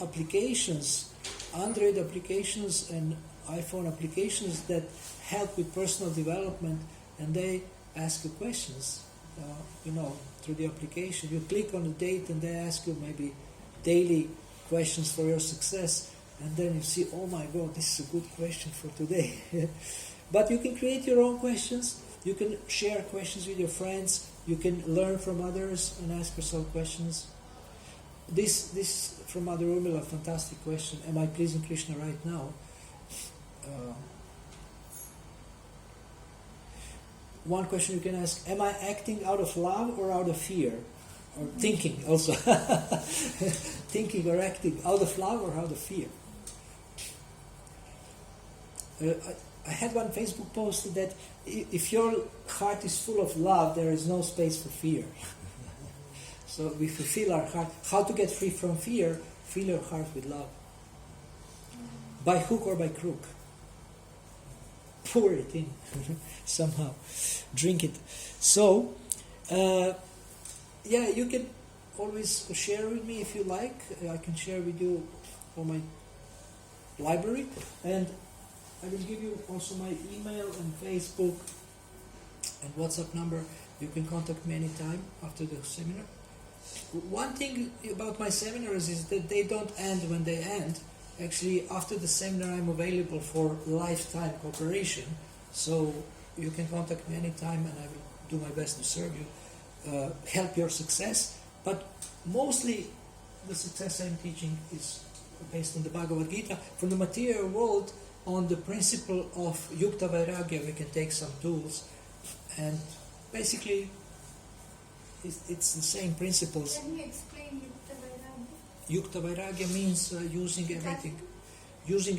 applications, Android applications and iPhone applications that help with personal development, and they ask you questions, through the application. You click on the date and they ask you maybe daily questions for your success, and then you see, oh my God, this is a good question for today. But you can create your own questions, you can share questions with your friends, you can learn from others and ask yourself questions. This from Mother Urmila, a fantastic question. Am I pleasing Krishna right now? One question you can ask, am I acting out of love or out of fear? Or thinking also. Thinking or acting out of love or out of fear? I had one Facebook post that if your heart is full of love, there is no space for fear. So if we fill our heart, how to get free from fear? Fill your heart with love. By hook or by crook. Pour it in somehow. Drink it. So, you can always share with me if you like. I can share with you on my library, and I will give you also my email and Facebook and WhatsApp number. You can contact me anytime after the seminar. One thing about my seminars is that they don't end when they end. Actually, after the seminar I'm available for lifetime cooperation, so you can contact me anytime and I will do my best to serve you, help your success. But mostly the success I'm teaching is based on the Bhagavad Gita. From the material world, on the principle of Yukta Vairagya, we can take some tools, and basically it's the same principles. Can you explain Yukta Vairagya? Yukta Vairagya means using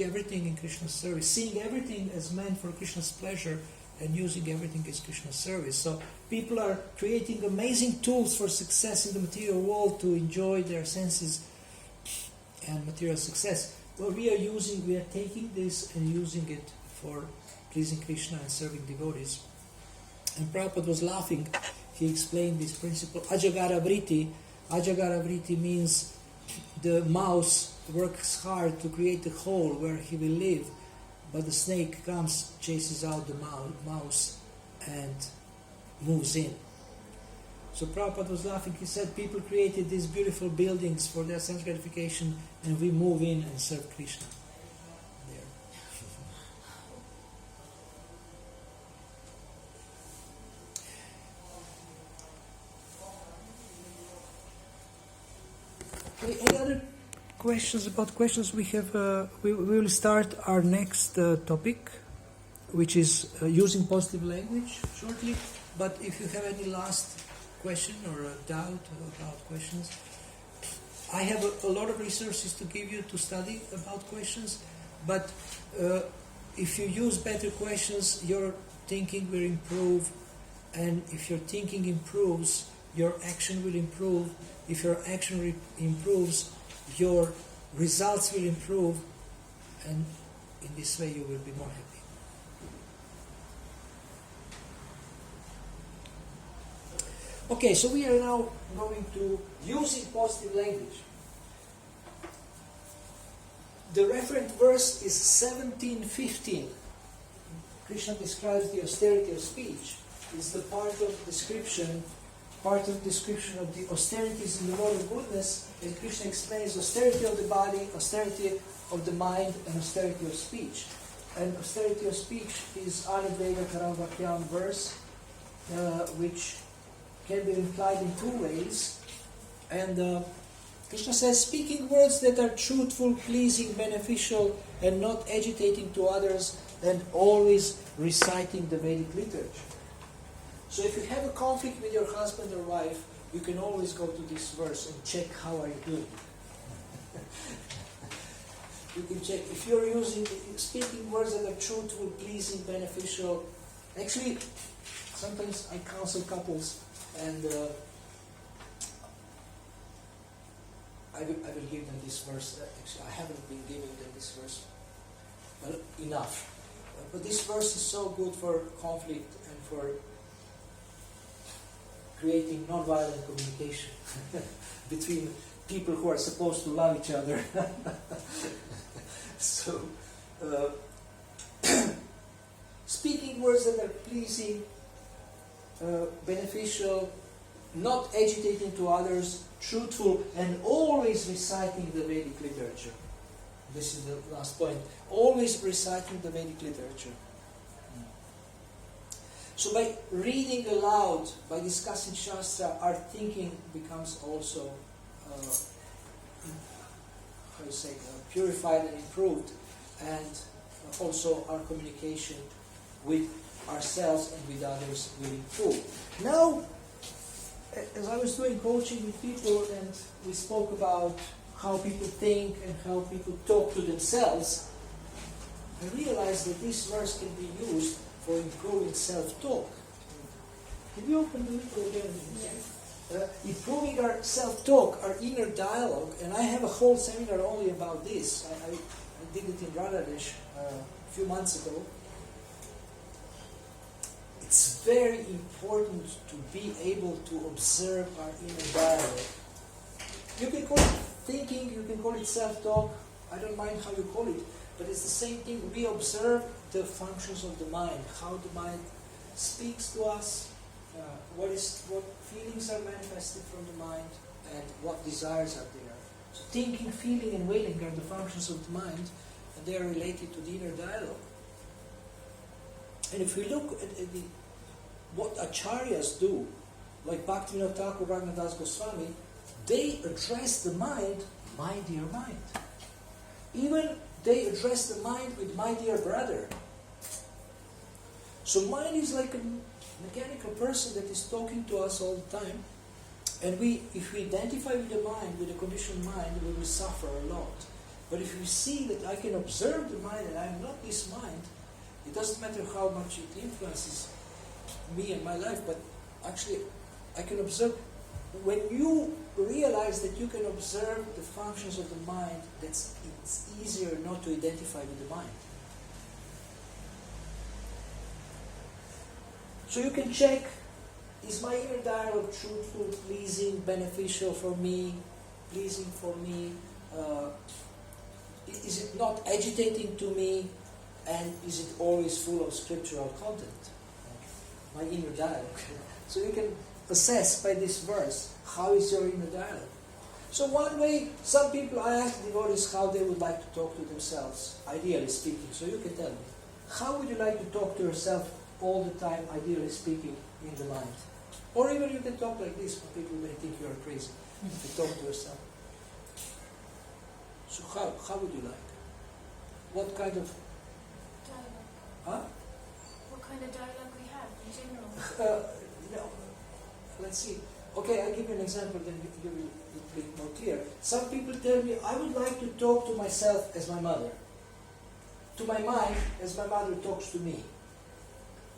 everything in Krishna's service, seeing everything as meant for Krishna's pleasure, and using everything as Krishna's service. So people are creating amazing tools for success in the material world to enjoy their senses and material success. What we are taking this and using it for pleasing Krishna and serving devotees. And Prabhupada was laughing. He explained this principle, Ajagara Vritti. Ajagara Vritti means the mouse works hard to create a hole where he will live, but the snake comes, chases out the mouse, and moves in. So Prabhupada was laughing. He said, people created these beautiful buildings for their sense gratification, and we move in and serve Krishna there. Any other questions about questions? We have. We will start our next topic, which is using positive language shortly. But if you have any last question or a doubt about questions, I have a lot of resources to give you to study about questions. But if you use better questions, your thinking will improve, and if your thinking improves, your action will improve. If your action improves, your results will improve, and in this way you will be more happy. Okay, so we are now going to using positive language. The referent verse is 17:15. Krishna describes the austerity of speech. It's the part of description part of description of the austerities in the Lord of goodness, and Krishna explains austerity of the body, austerity of the mind, and austerity of speech. And austerity of speech is Anudvega Karamvakyam verse, which can be implied in two ways. And Krishna says, speaking words that are truthful, pleasing, beneficial, and not agitating to others, and always reciting the Vedic literature. So if you have a conflict with your husband or wife, you can always go to this verse and check how are you doing. You can check if you're speaking words that are truthful, pleasing, beneficial. Actually, sometimes I counsel couples, and I will give them this verse. Actually, I haven't been giving them this verse enough. But this verse is so good for conflict and for creating non-violent communication between people who are supposed to love each other. So, speaking words that are pleasing, beneficial, not agitating to others, truthful, and always reciting the Vedic literature. This is the last point. Always reciting the Vedic literature. So by reading aloud, by discussing Shastra, our thinking becomes also purified and improved, and also our communication with ourselves and with others will improve. Now, as I was doing coaching with people, and we spoke about how people think and how people talk to themselves, I realized that this verse can be used for improving self-talk. Can you open the window again? Yes. Improving our self-talk, our inner dialogue, and I have a whole seminar only about this. I did it in Bangladesh a few months ago. It's very important to be able to observe our inner dialogue. You can call it thinking, you can call it self-talk, I don't mind how you call it, but it's the same thing. We observe the functions of the mind, how the mind speaks to us, what feelings are manifested from the mind, and what desires are there. So thinking, feeling, and willing are the functions of the mind, and they are related to the inner dialogue. And if we look at what acharyas do, like Bhaktivinoda Thakur, Raghunadas Goswami, they address the mind, my dear mind. Even they address the mind with my dear brother. So mind is like a mechanical person that is talking to us all the time. And if we identify with the mind, with a conditioned mind, we will suffer a lot. But if we see that I can observe the mind and I am not this mind, it doesn't matter how much it influences me and my life, but actually I can observe. When you realize that you can observe the functions of the mind, it's easier not to identify with the mind. So you can check, is my inner dialogue truthful, pleasing, beneficial for me, pleasing for me? Is it not agitating to me? And is it always full of scriptural content? My inner dialogue. So you can assess by this verse, how is your inner dialogue? So one way, some people, I ask devotees how they would like to talk to themselves, ideally speaking. So you can tell me, how would you like to talk to yourself all the time, ideally speaking, in the mind? Or even you can talk like this, but people may think you are crazy if you talk to yourself. So how would you like? What kind of... Dialogue. Huh? What kind of dialogue we have in general? Let's see. Okay, I'll give you an example, then you will be more clear. Some people tell me, I would like to talk to myself as my mother. To my mind, as my mother talks to me.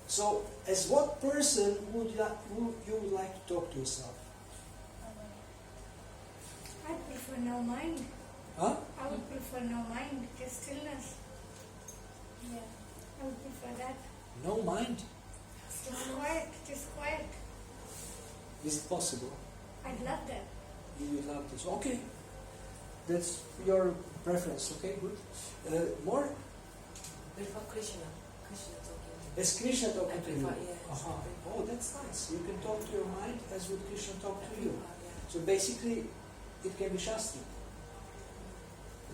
So, as what person would you would like to talk to yourself? I prefer no mind. Huh? I would prefer no mind, just stillness. Yeah. I would prefer that. No mind? Just quiet, just quiet. Is it possible? I'd love that. You would love this. Okay. That's your preference. Okay, good. More? Prefer Krishna. Krishna talking. As Krishna talking to you. Amplify, yeah. Uh-huh. Oh, that's nice. You can talk to your mind as would Krishna talk to you. Yeah. So basically, it can be Shastri.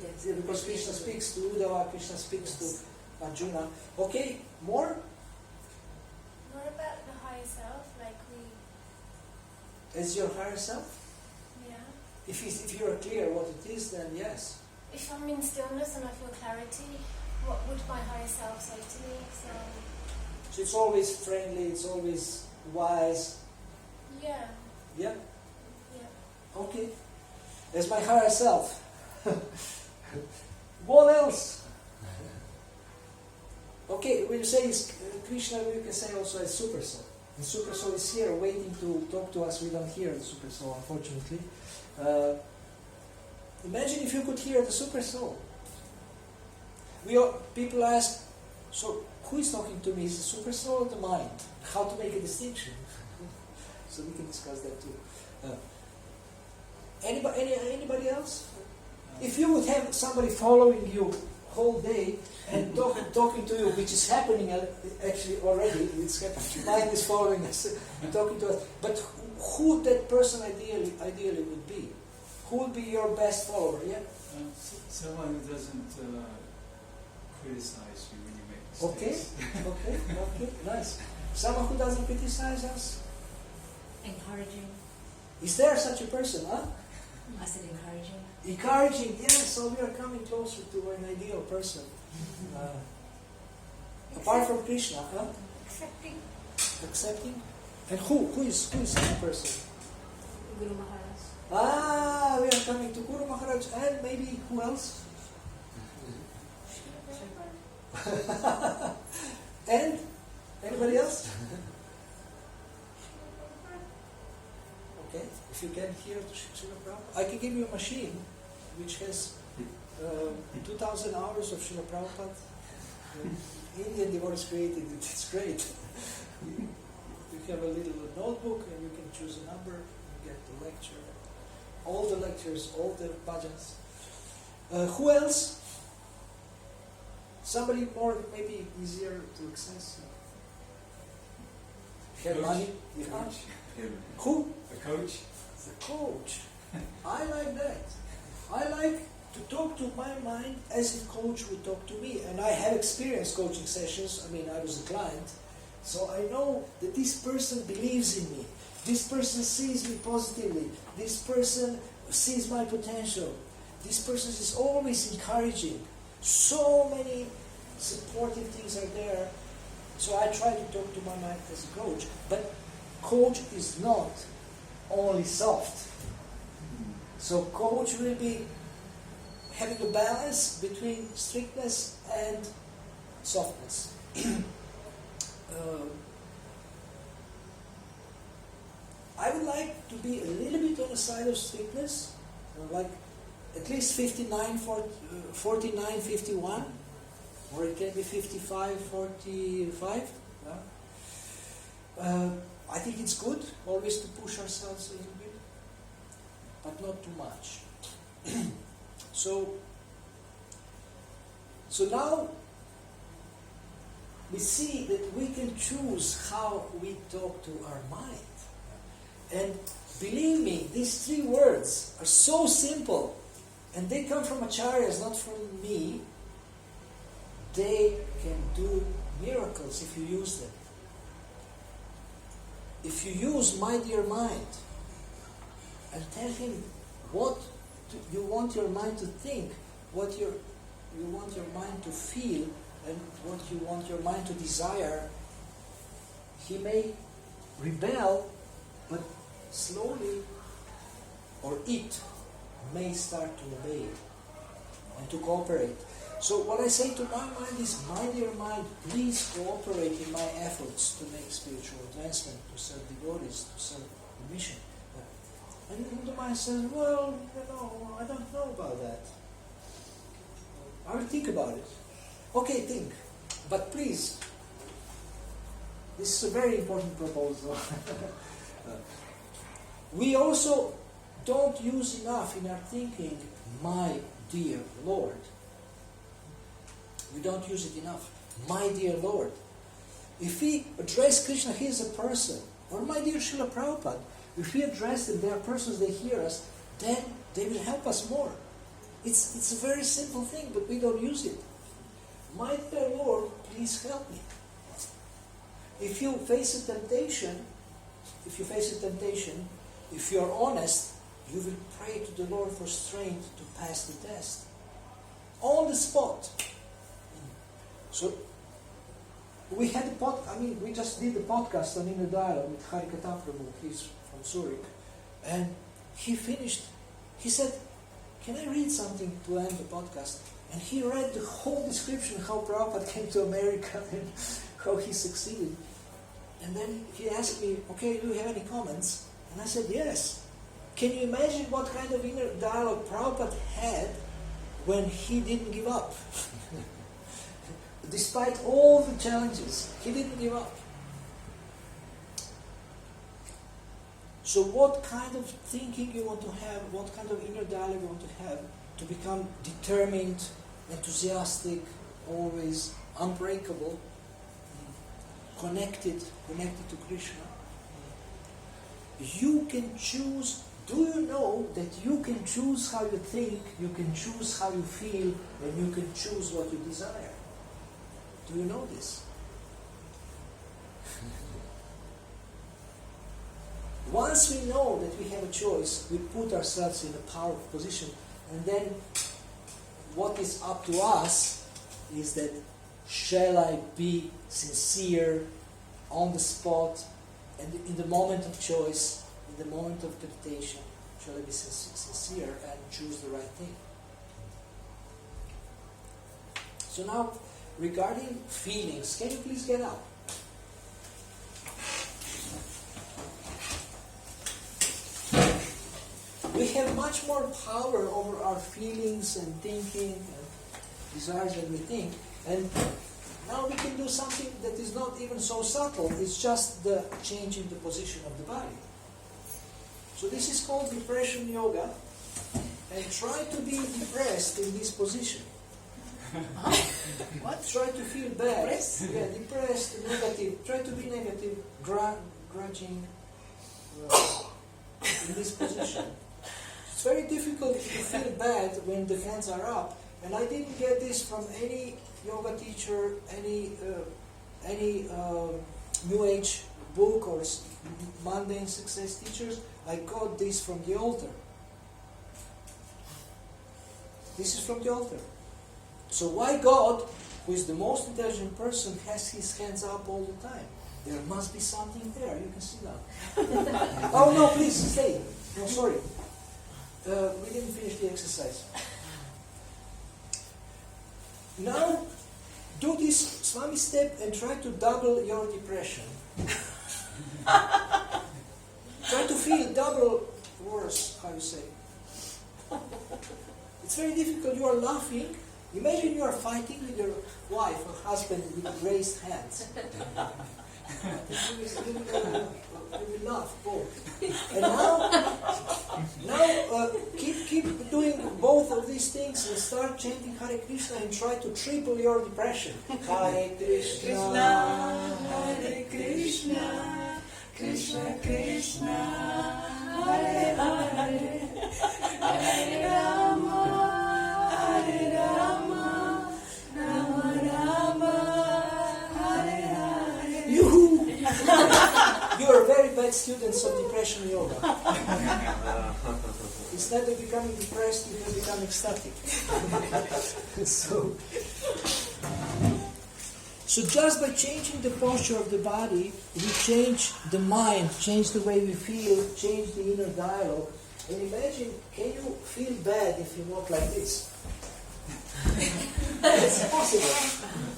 Yes. Yeah, because Krishna speaks to Uddhava, Krishna speaks Yes. to Arjuna. Okay, more? What about the higher self? Like As your higher self? yeah. If you are clear what it is, then yes. If I'm in stillness and I feel clarity, what would my higher self say to me? So it's always friendly, it's always wise. Yeah. Yeah? Yeah. Okay. As my higher self. What else? Okay, when you say Krishna, you can say also as Super Soul. The Super Soul is here waiting to talk to us. We don't hear the Super Soul, unfortunately. Imagine if you could hear the Super Soul. People ask, so who is talking to me? Is the Super Soul or the mind? How to make a distinction? So we can discuss that too. Anybody else? If you would have somebody following you whole day and talking to you, which is happening actually already, it's happening. Mind is following us and talking to us. But who that person ideally would be? Who would be your best follower? Yeah. Someone who doesn't criticize you when you make Okay. mistakes. Okay. Nice. Someone who doesn't criticize us. Encouraging. Is there such a person? Huh? I said encouraging. Encouraging. Yes. So we are coming closer to an ideal person. Apart from Krishna, huh? Accepting. Accepting. And who is such a person? Guru Maharaj. We are coming to Guru Maharaj and maybe who else? And anybody else? Okay, if you can hear the Srila Prabhupada, I can give you a machine which has 2,000 hours of Srila Prabhupada. Indian devotees created it. It's great. You have a little notebook and you can choose a number and get the lecture. All the lectures, all the bhajans. Who else? Somebody more maybe easier to access. Have Coach. money? Yeah. Coach. Who? A coach. The coach. I like that. I like to talk to my mind as a coach would talk to me. And I have experienced coaching sessions. I mean, I was a client. So I know that this person believes in me. This person sees me positively. This person sees my potential. This person is always encouraging. So many supportive things are there. So I try to talk to my mind as a coach. But coach is not only soft. So coach will be having a balance between strictness and softness. I would like to be a little bit on the side of strictness, like at least 59, 49, 51, or it can be 55, 45. I think it's good always to push ourselves a little bit, but not too much. So now we see that we can choose how we talk to our mind. And believe me, these 3 words are so simple, and they come from acharyas, not from me. They can do miracles if you use them. If you use my dear mind and tell him what you want your mind to think, what you want your mind to feel, and what you want your mind to desire, he may rebel, but slowly, or it may start to obey and to cooperate. So what I say to my mind is, my dear mind, please cooperate in my efforts to make spiritual advancement, to serve devotees, to serve the mission. And the mind says, well, I don't know about that. I will think about it. Okay, think. But please, this is a very important proposal. We also don't use enough in our thinking, my dear Lord. We don't use it enough. My dear Lord. If we address Krishna, he is a person, or my dear Srila Prabhupada, if we address them, they are persons, they hear us, then they will help us more. It's a very simple thing, but we don't use it. My dear Lord, please help me. If you face a temptation, if you are honest, you will pray to the Lord for strength to pass the test. On the spot. So, we just did the podcast on Inner Dialogue with Harikata Prabhu, he's from Zurich, and he finished, he said, can I read something to end the podcast? And he read the whole description how Prabhupada came to America and how he succeeded. And then he asked me, okay, do you have any comments? And I said, yes. Can you imagine what kind of inner dialogue Prabhupada had when he didn't give up? Despite all the challenges, he didn't give up. So what kind of thinking you want to have, what kind of inner dialogue you want to have to become determined, enthusiastic, always unbreakable, connected to Krishna? You can choose. Do you know that you can choose how you think, you can choose how you feel, and you can choose what you desire? Do you know this? Once we know that we have a choice, we put ourselves in a powerful position, and then what is up to us is that shall I be sincere on the spot, and in the moment of choice, in the moment of temptation, shall I be sincere and choose the right thing? So now, regarding feelings, can you please get up? We have much more power over our feelings and thinking and desires than we think. And now we can do something that is not even so subtle. It's just the change in the position of the body. So this is called depression yoga. And try to be depressed in this position. What? Try to feel bad. Depressed? Yeah, depressed, negative. Try to be negative, grudging in this position. It's very difficult to feel bad when the hands are up. And I didn't get this from any yoga teacher, any New Age book or mundane success teachers. I got this from the altar. This is from the altar. So why God, who is the most intelligent person, has his hands up all the time? There must be something there. You can sit down. Oh no, please stay. No, sorry. We didn't finish the exercise. Now, do this Swami step and try to double your depression. Try to feel double worse, how you say. It's very difficult. You are laughing. Imagine you are fighting with your wife or husband with raised hands. You will laugh both. And now keep doing both of these things and start chanting Hare Krishna and try to triple your depression. Hare Krishna, Hare Krishna, Krishna Krishna, Hare Hare, Hare Rama, Hare Rama, Rama Rama, Hare Hare. You are very bad students of depression yoga. Instead of becoming depressed, you have become ecstatic. So just by changing the posture of the body, we change the mind, change the way we feel, change the inner dialogue. And imagine, can you feel bad if you walk like this? It's impossible.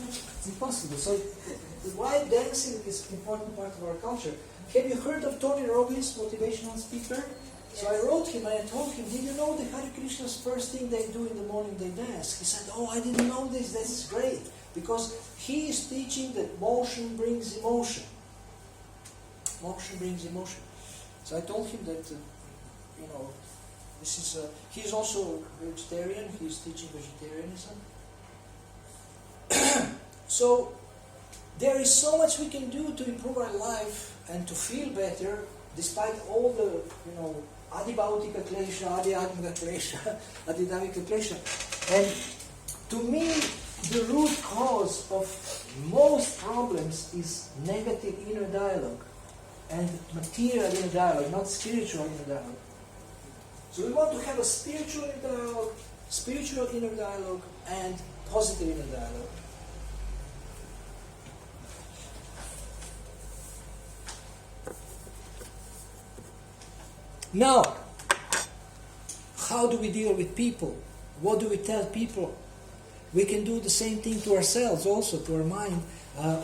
It's impossible. So why dancing is an important part of our culture. Have you heard of Tony Robbins, motivational speaker? So I wrote him and I told him, did you know the Hare Krishna's first thing they do in the morning, they dance? He said, oh, I didn't know this, that's great. Because he is teaching that motion brings emotion. Motion brings emotion. So I told him that, this is, he's also vegetarian, he's teaching vegetarianism. So there is so much we can do to improve our life and to feel better, despite all the, adibautika klesha, adiatmika klesha, adidavika klesha. And to me, the root cause of most problems is negative inner dialogue and material inner dialogue, not spiritual inner dialogue. So we want to have a spiritual inner dialogue, and positive inner dialogue. Now, how do we deal with people? What do we tell people? We can do the same thing to ourselves also, to our mind.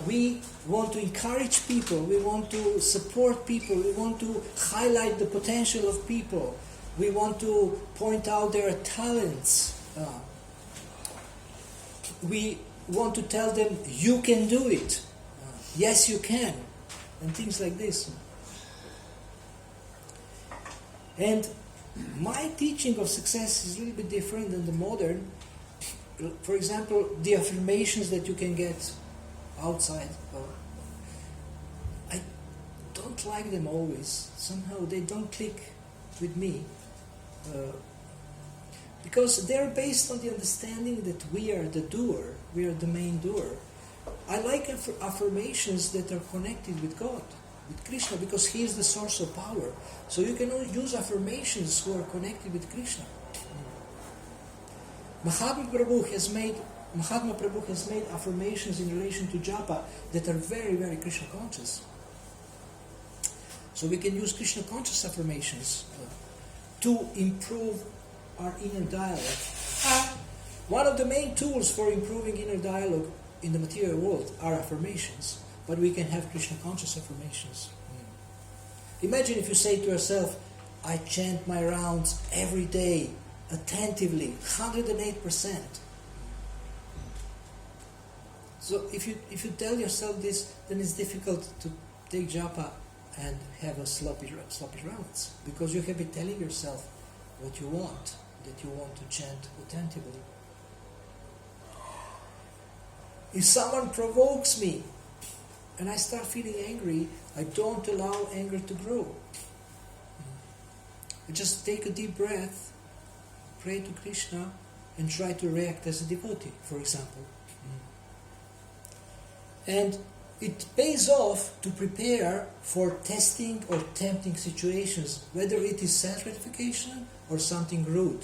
We want to encourage people, we want to support people, we want to highlight the potential of people, we want to point out their talents. We want to tell them, you can do it. Yes, you can. And things like this. And my teaching of success is a little bit different than the modern. For example, the affirmations that you can get outside. I don't like them always. Somehow they don't click with me. Because they're based on the understanding that we are the doer, we are the main doer. I like affirmations that are connected with God, with Krishna, because He is the source of power. So you can only use affirmations who are connected with Krishna. Mahatma Prabhu has made affirmations in relation to japa that are very, very Krishna conscious. So we can use Krishna conscious affirmations to improve our inner dialogue. One of the main tools for improving inner dialogue in the material world are affirmations, but we can have Krishna conscious affirmations. Imagine if you say to yourself, I chant my rounds every day, attentively, 108%. So if you tell yourself this, then it's difficult to take japa and have a sloppy rounds, because you have been telling yourself what you want, that you want to chant attentively. If someone provokes me and I start feeling angry, I don't allow anger to grow. I just take a deep breath, pray to Krishna, and try to react as a devotee, for example. And it pays off to prepare for testing or tempting situations, whether it is self-gratification or something rude.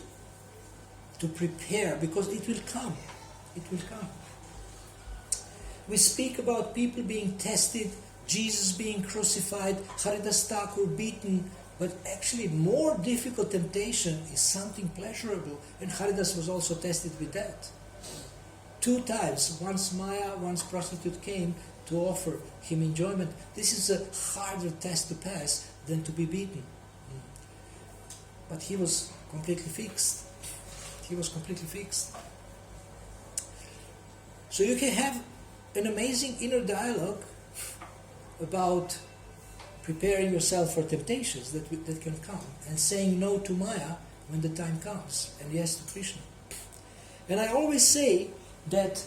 To prepare, because it will come. It will come. We speak about people being tested, Jesus being crucified, Haridas Thakur beaten, but actually more difficult temptation is something pleasurable, and Haridas was also tested with that. 2 times, once Maya, once prostitute came to offer him enjoyment. This is a harder test to pass than to be beaten. But he was completely fixed. He was completely fixed. So you can have an amazing inner dialogue about preparing yourself for temptations that can come, and saying no to Maya when the time comes, and yes to Krishna. And I always say that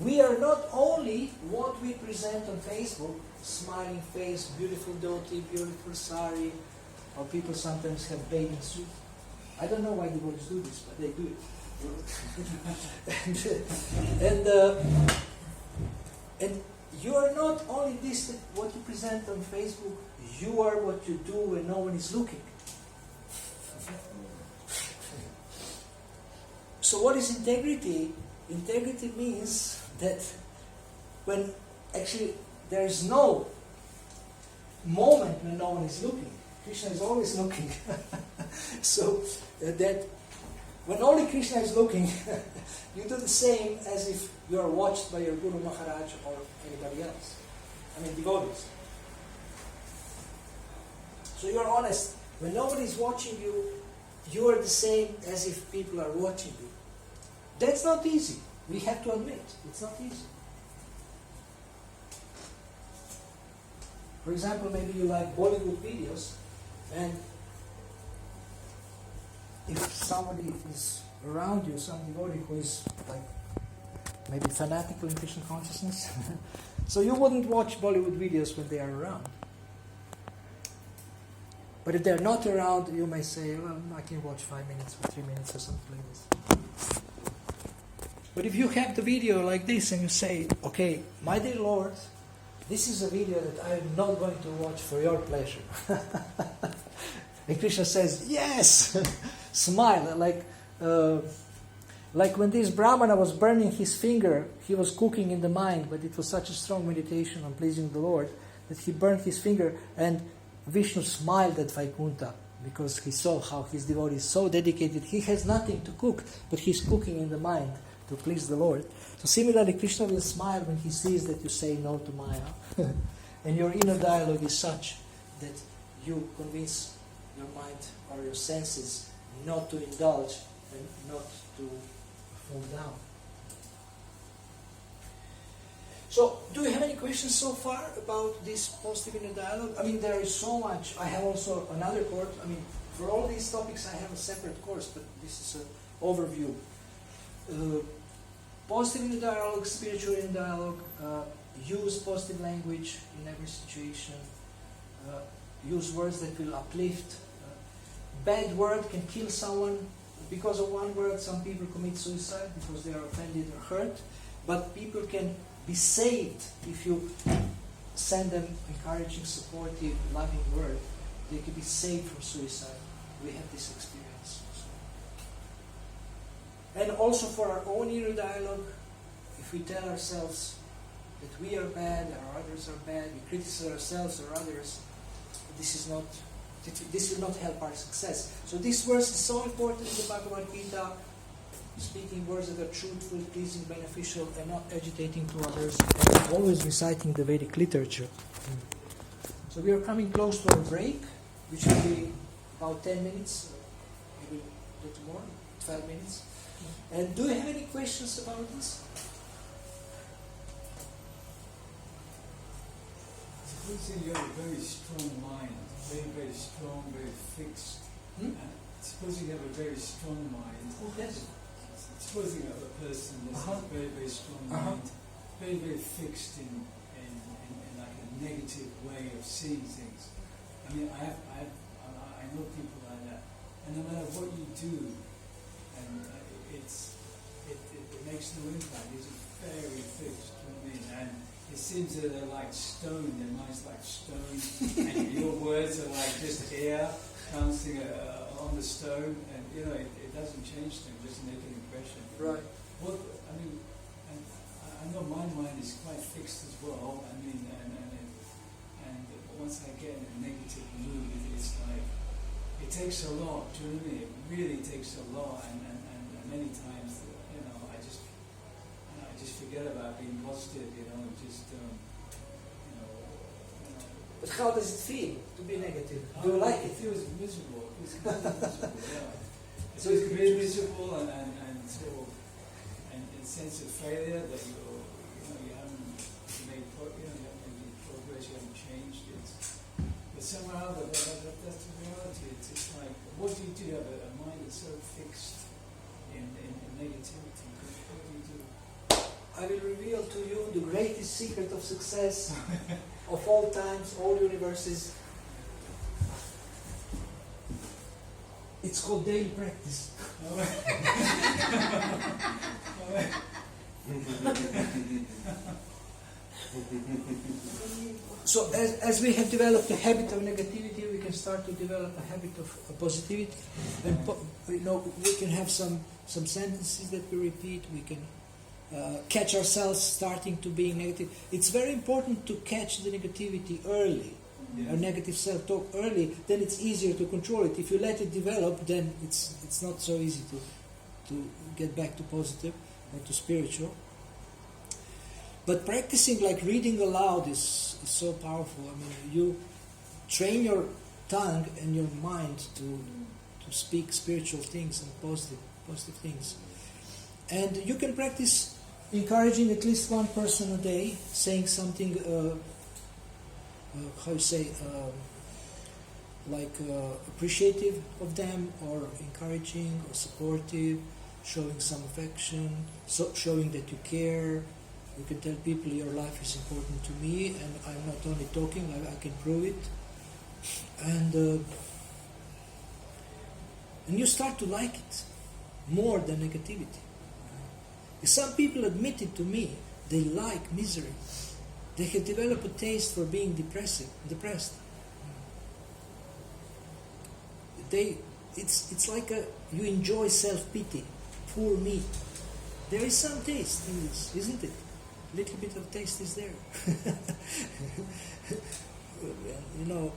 we are not only what we present on Facebook, smiling face, beautiful dhoti, beautiful sari, or people sometimes have bathing suit. I don't know why the boys do this, but they do it. And you are not only this, what you present on Facebook, you are what you do when no one is looking. So what is integrity? Integrity means that when actually there is no moment when no one is looking. Krishna is always looking. So that when only Krishna is looking, you do the same as if you are watched by your Guru Maharaj or anybody else. I mean, devotees. So you are honest. When nobody is watching you, you are the same as if people are watching you. That's not easy. We have to admit, it's not easy. For example, maybe you like Bollywood videos, and if somebody is around you, some devotee who is like maybe fanatical in Krishna consciousness. So you wouldn't watch Bollywood videos when they are around. But if they're not around, you may say, well, I can watch 5 minutes or 3 minutes or something like this. But if you have the video like this and you say, okay, my dear Lord, this is a video that I am not going to watch for your pleasure. And Krishna says, yes! Smile. Like when this Brahmana was burning his finger, he was cooking in the mind, but it was such a strong meditation on pleasing the Lord that he burned his finger, and Vishnu smiled at Vaikuntha because he saw how his devotee is so dedicated. He has nothing to cook, but he's cooking in the mind to please the Lord. So similarly, Krishna will smile when he sees that you say no to Maya. And your inner dialogue is such that you convince your mind or your senses not to indulge and not to fall down. So, do you have any questions so far about this positive inner dialogue? I mean, there is so much. I have also another course. I mean, for all these topics I have a separate course, but this is an overview. Positive inner dialogue, spiritual inner dialogue, use positive language in every situation, use words that will uplift. Bad word can kill someone. Because of one word, some people commit suicide because they are offended or hurt. But people can be saved if you send them encouraging, supportive, loving word. They can be saved from suicide. We have this experience. And also for our own inner dialogue, if we tell ourselves that we are bad or others are bad, we criticize ourselves or others, this will not help our success. So this verse is so important in the Bhagavad Gita, speaking words that are truthful, pleasing, beneficial, and not agitating to others, and always reciting the Vedic literature. So we are coming close to our break, which will be about 10 minutes, maybe a little more, 12 minutes. And do you have any questions about this? Supposing you have a very strong mind, very, very strong, very fixed. Supposing you have a very strong mind. Yes. Supposing you have a person that's a very, very strong mind, very, very fixed in like a negative way of seeing things. I mean, I know people like that, and no matter what you do, and it makes no impact. It's very fixed. You know what I mean? And it seems that they're like stone. Their mind's like stone, and your words are like just air bouncing on the stone, and it doesn't change them. It doesn't make an impression. Right. What I mean, and I know my mind is quite fixed as well. I mean, and once I get in a negative mood, it's like it takes a lot. Do you know what I mean? It really takes a lot, and many times, I just forget about being positive. But how does it feel to be negative? Do you like it? It feels miserable. It's miserable. Yeah. So it's really miserable and sort of and sense of failure that you haven't made progress, you haven't changed it. But somehow that's the reality. It's like, what do you do? You have a mind that's so fixed in negativity. What do you do? I will reveal to you the greatest secret of success of all times, all universes. It's called daily practice. So as we have developed a habit of negativity, we can start to develop a habit of positivity. And we can have some sentences that we repeat. We can catch ourselves starting to being negative. It's very important to catch the negativity early, or negative self-talk early. Then it's easier to control it. If you let it develop, then it's not so easy to get back to positive or to spiritual. But practicing like reading aloud is so powerful. I mean, you train your tongue and your mind to speak spiritual things and positive things. And you can practice encouraging at least one person a day, saying something, appreciative of them, or encouraging, or supportive, showing some affection, showing that you care. You can tell people your life is important to me, and I'm not only talking, I can prove it. And you start to like it more than negativity. Some people admit it to me, they like misery. They have developed a taste for being depressed. It's like you enjoy self-pity. Poor me. There is some taste in this, isn't it? A little bit of taste is there. You know,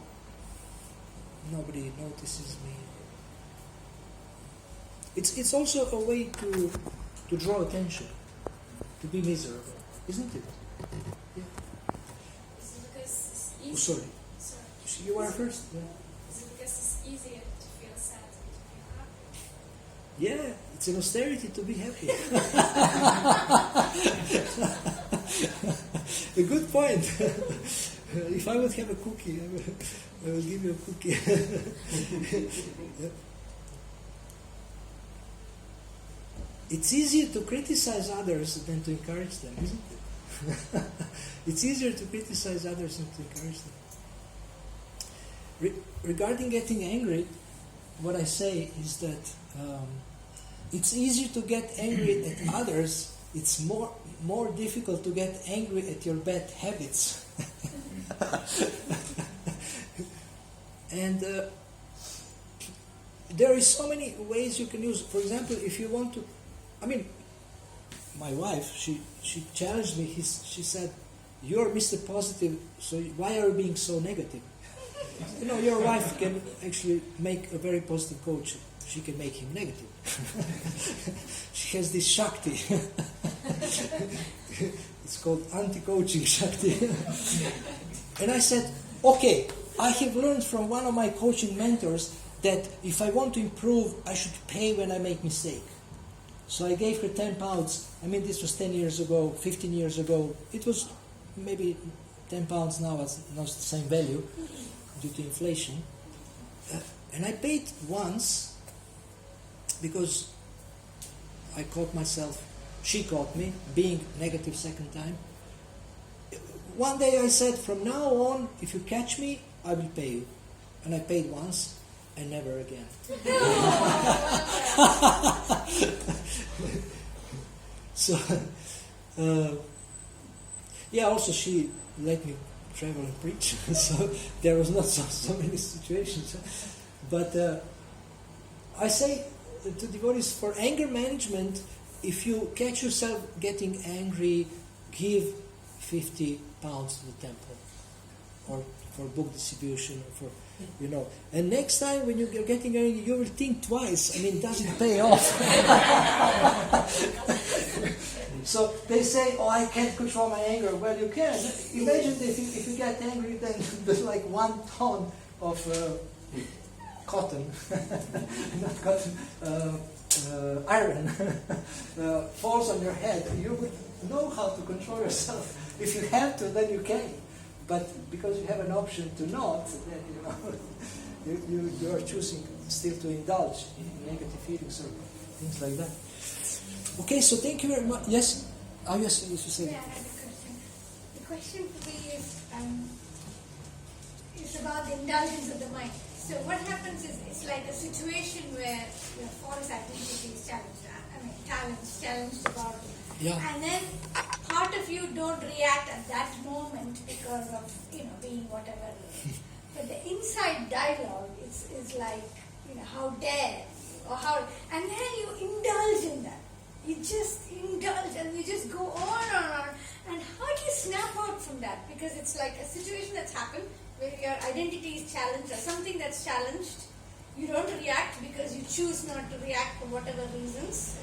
nobody notices me. It's also a way to draw attention, to be miserable, isn't it? Yeah. Is it because it's Oh, easy? sorry. Sorry. You are first. Yeah. Is it because it's easier to feel sad than to feel happy? Yeah, it's an austerity to be happy. A good point. If I would have a cookie, I will give you a cookie. Yeah. It's easier to criticize others than to encourage them, isn't it? It's easier to criticize others than to encourage them. Regarding getting angry, what I say is that it's easier to get angry at others. It's more difficult to get angry at your bad habits. And there is so many ways you can use. For example, if you want to, my wife, she challenged me. She said, "You're Mr. Positive, so why are you being so negative?" Your wife can actually make a very positive coach. She can make him negative. She has this Shakti. It's called anti-coaching Shakti. And I said, okay, I have learned from one of my coaching mentors that if I want to improve, I should pay when I make mistake. So I gave her 10 pounds. This was 10 years ago, 15 years ago. It was maybe 10 pounds now, it's not the same value due to inflation. And I paid once because I caught myself, she caught me, being negative second time. One day I said, from now on, if you catch me, I will pay you. And I paid once and never again. So, also she let me travel and preach, so there was not so many situations. But I say to devotees, for anger management, if you catch yourself getting angry, give 50 pounds to the temple, or for book distribution, or for, And next time when you're getting angry, you will think twice. Does it pay off? So they say, I can't control my anger. Well, you can. Imagine if you get angry, then there's like 1 ton of cotton, not cotton, iron falls on your head. You would know how to control yourself. If you have to, then you can. But because you have an option to not, then you are choosing still to indulge in negative feelings or things like that. Okay, so thank you very much. Yes? Yes, you say. Yeah, I have a question. The question for me is about the indulgence of the mind. So what happens is, it's like a situation where your false identity is challenged. Talents challenged about it. Yeah. And then part of you don't react at that moment because of, being whatever it is. But the inside dialogue is like, how dare you, or how, and then you indulge in that. You just indulge and you just go on and on. And how do you snap out from that? Because it's like a situation that's happened where your identity is challenged or something that's challenged. You don't react because you choose not to react for whatever reasons.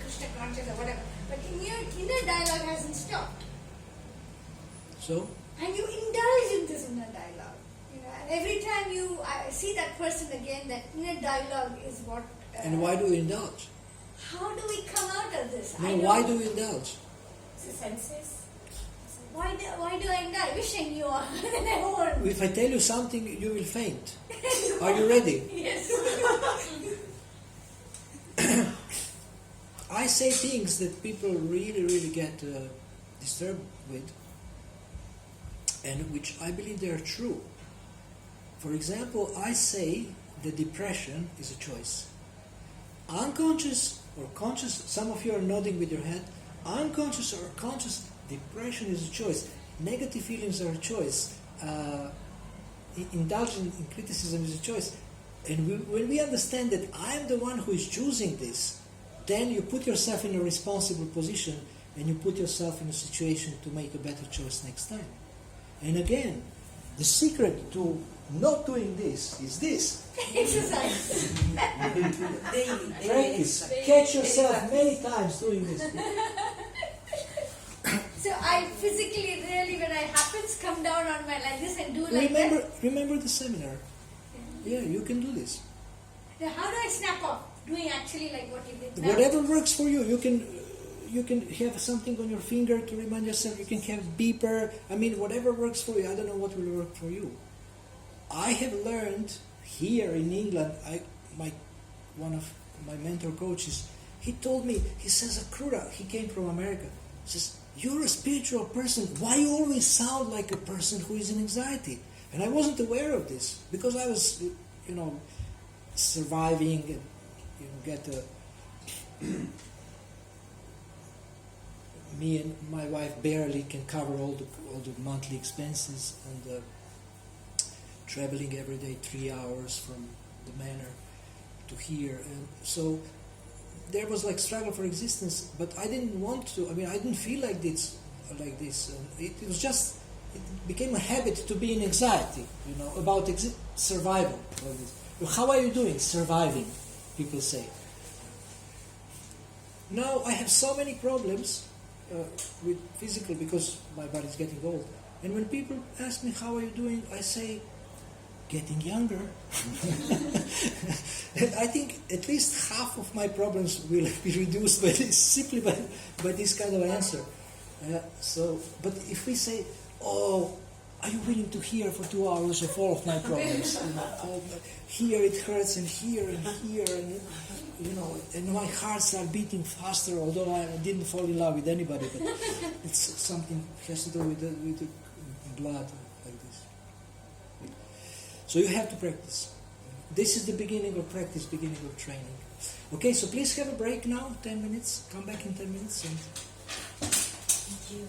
Krishna conscious or whatever. But in your inner dialogue hasn't stopped. So? And you indulge in this inner dialogue. And every time I see that person again, that inner dialogue is what... and why do you indulge? How do we come out of this? No, why do you indulge? The senses. Why do I indulge? Wishing you are, and I won't. If I tell you something, you will faint. Are you ready? Yes. I say things that people really get disturbed with, and which I believe they are true. For example, I say that depression is a choice. Unconscious or conscious, some of you are nodding with your head, unconscious or conscious, depression is a choice. Negative feelings are a choice. Indulging in criticism is a choice. And when we understand that I'm the one who is choosing this, then you put yourself in a responsible position and you put yourself in a situation to make a better choice next time. And again, the secret to not doing this is this. Exercise. Daily Practice. exercise. Catch yourself many times doing this. So I physically, really, when it happens, come down on my like this and do like that. Remember the seminar. Yeah, you can do this. Now, how do I snap off? Doing actually like what you did now. Whatever works for you. You can have something on your finger to remind yourself. You can have beeper. I mean, whatever works for you. I don't know what will work for you. I have learned here in England. One of my mentor coaches, he told me. He says, Akrura. He came from America. He says, you're a spiritual person. Why you always sound like a person who is in anxiety? And I wasn't aware of this because I was, surviving and get me and my wife barely can cover all the monthly expenses and traveling every day 3 hours from the manor to here, and so there was like struggle for existence. But I didn't want to. I mean, I didn't feel like this. It was just. It became a habit to be in anxiety, about survival. How are you doing? Surviving, people say. Now I have so many problems with physical because my body is getting old. And when people ask me how are you doing, I say, getting younger. And I think at least half of my problems will be reduced by this, simply by this kind of answer. But if we say, oh, are you willing to hear for 2 hours of all of my problems? Here it hurts and here and here and and my hearts are beating faster, although I didn't fall in love with anybody, but it's something has to do with the blood like this. So you have to practice. This is the beginning of practice, beginning of training. Okay, so please have a break now, 10 minutes. Come back in 10 minutes. And Thank you.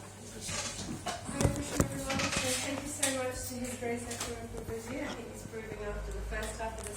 Hare Krishna, everyone. So thank you so much to His Grace Emperor Prabhuji. I think he's proving after the first half of the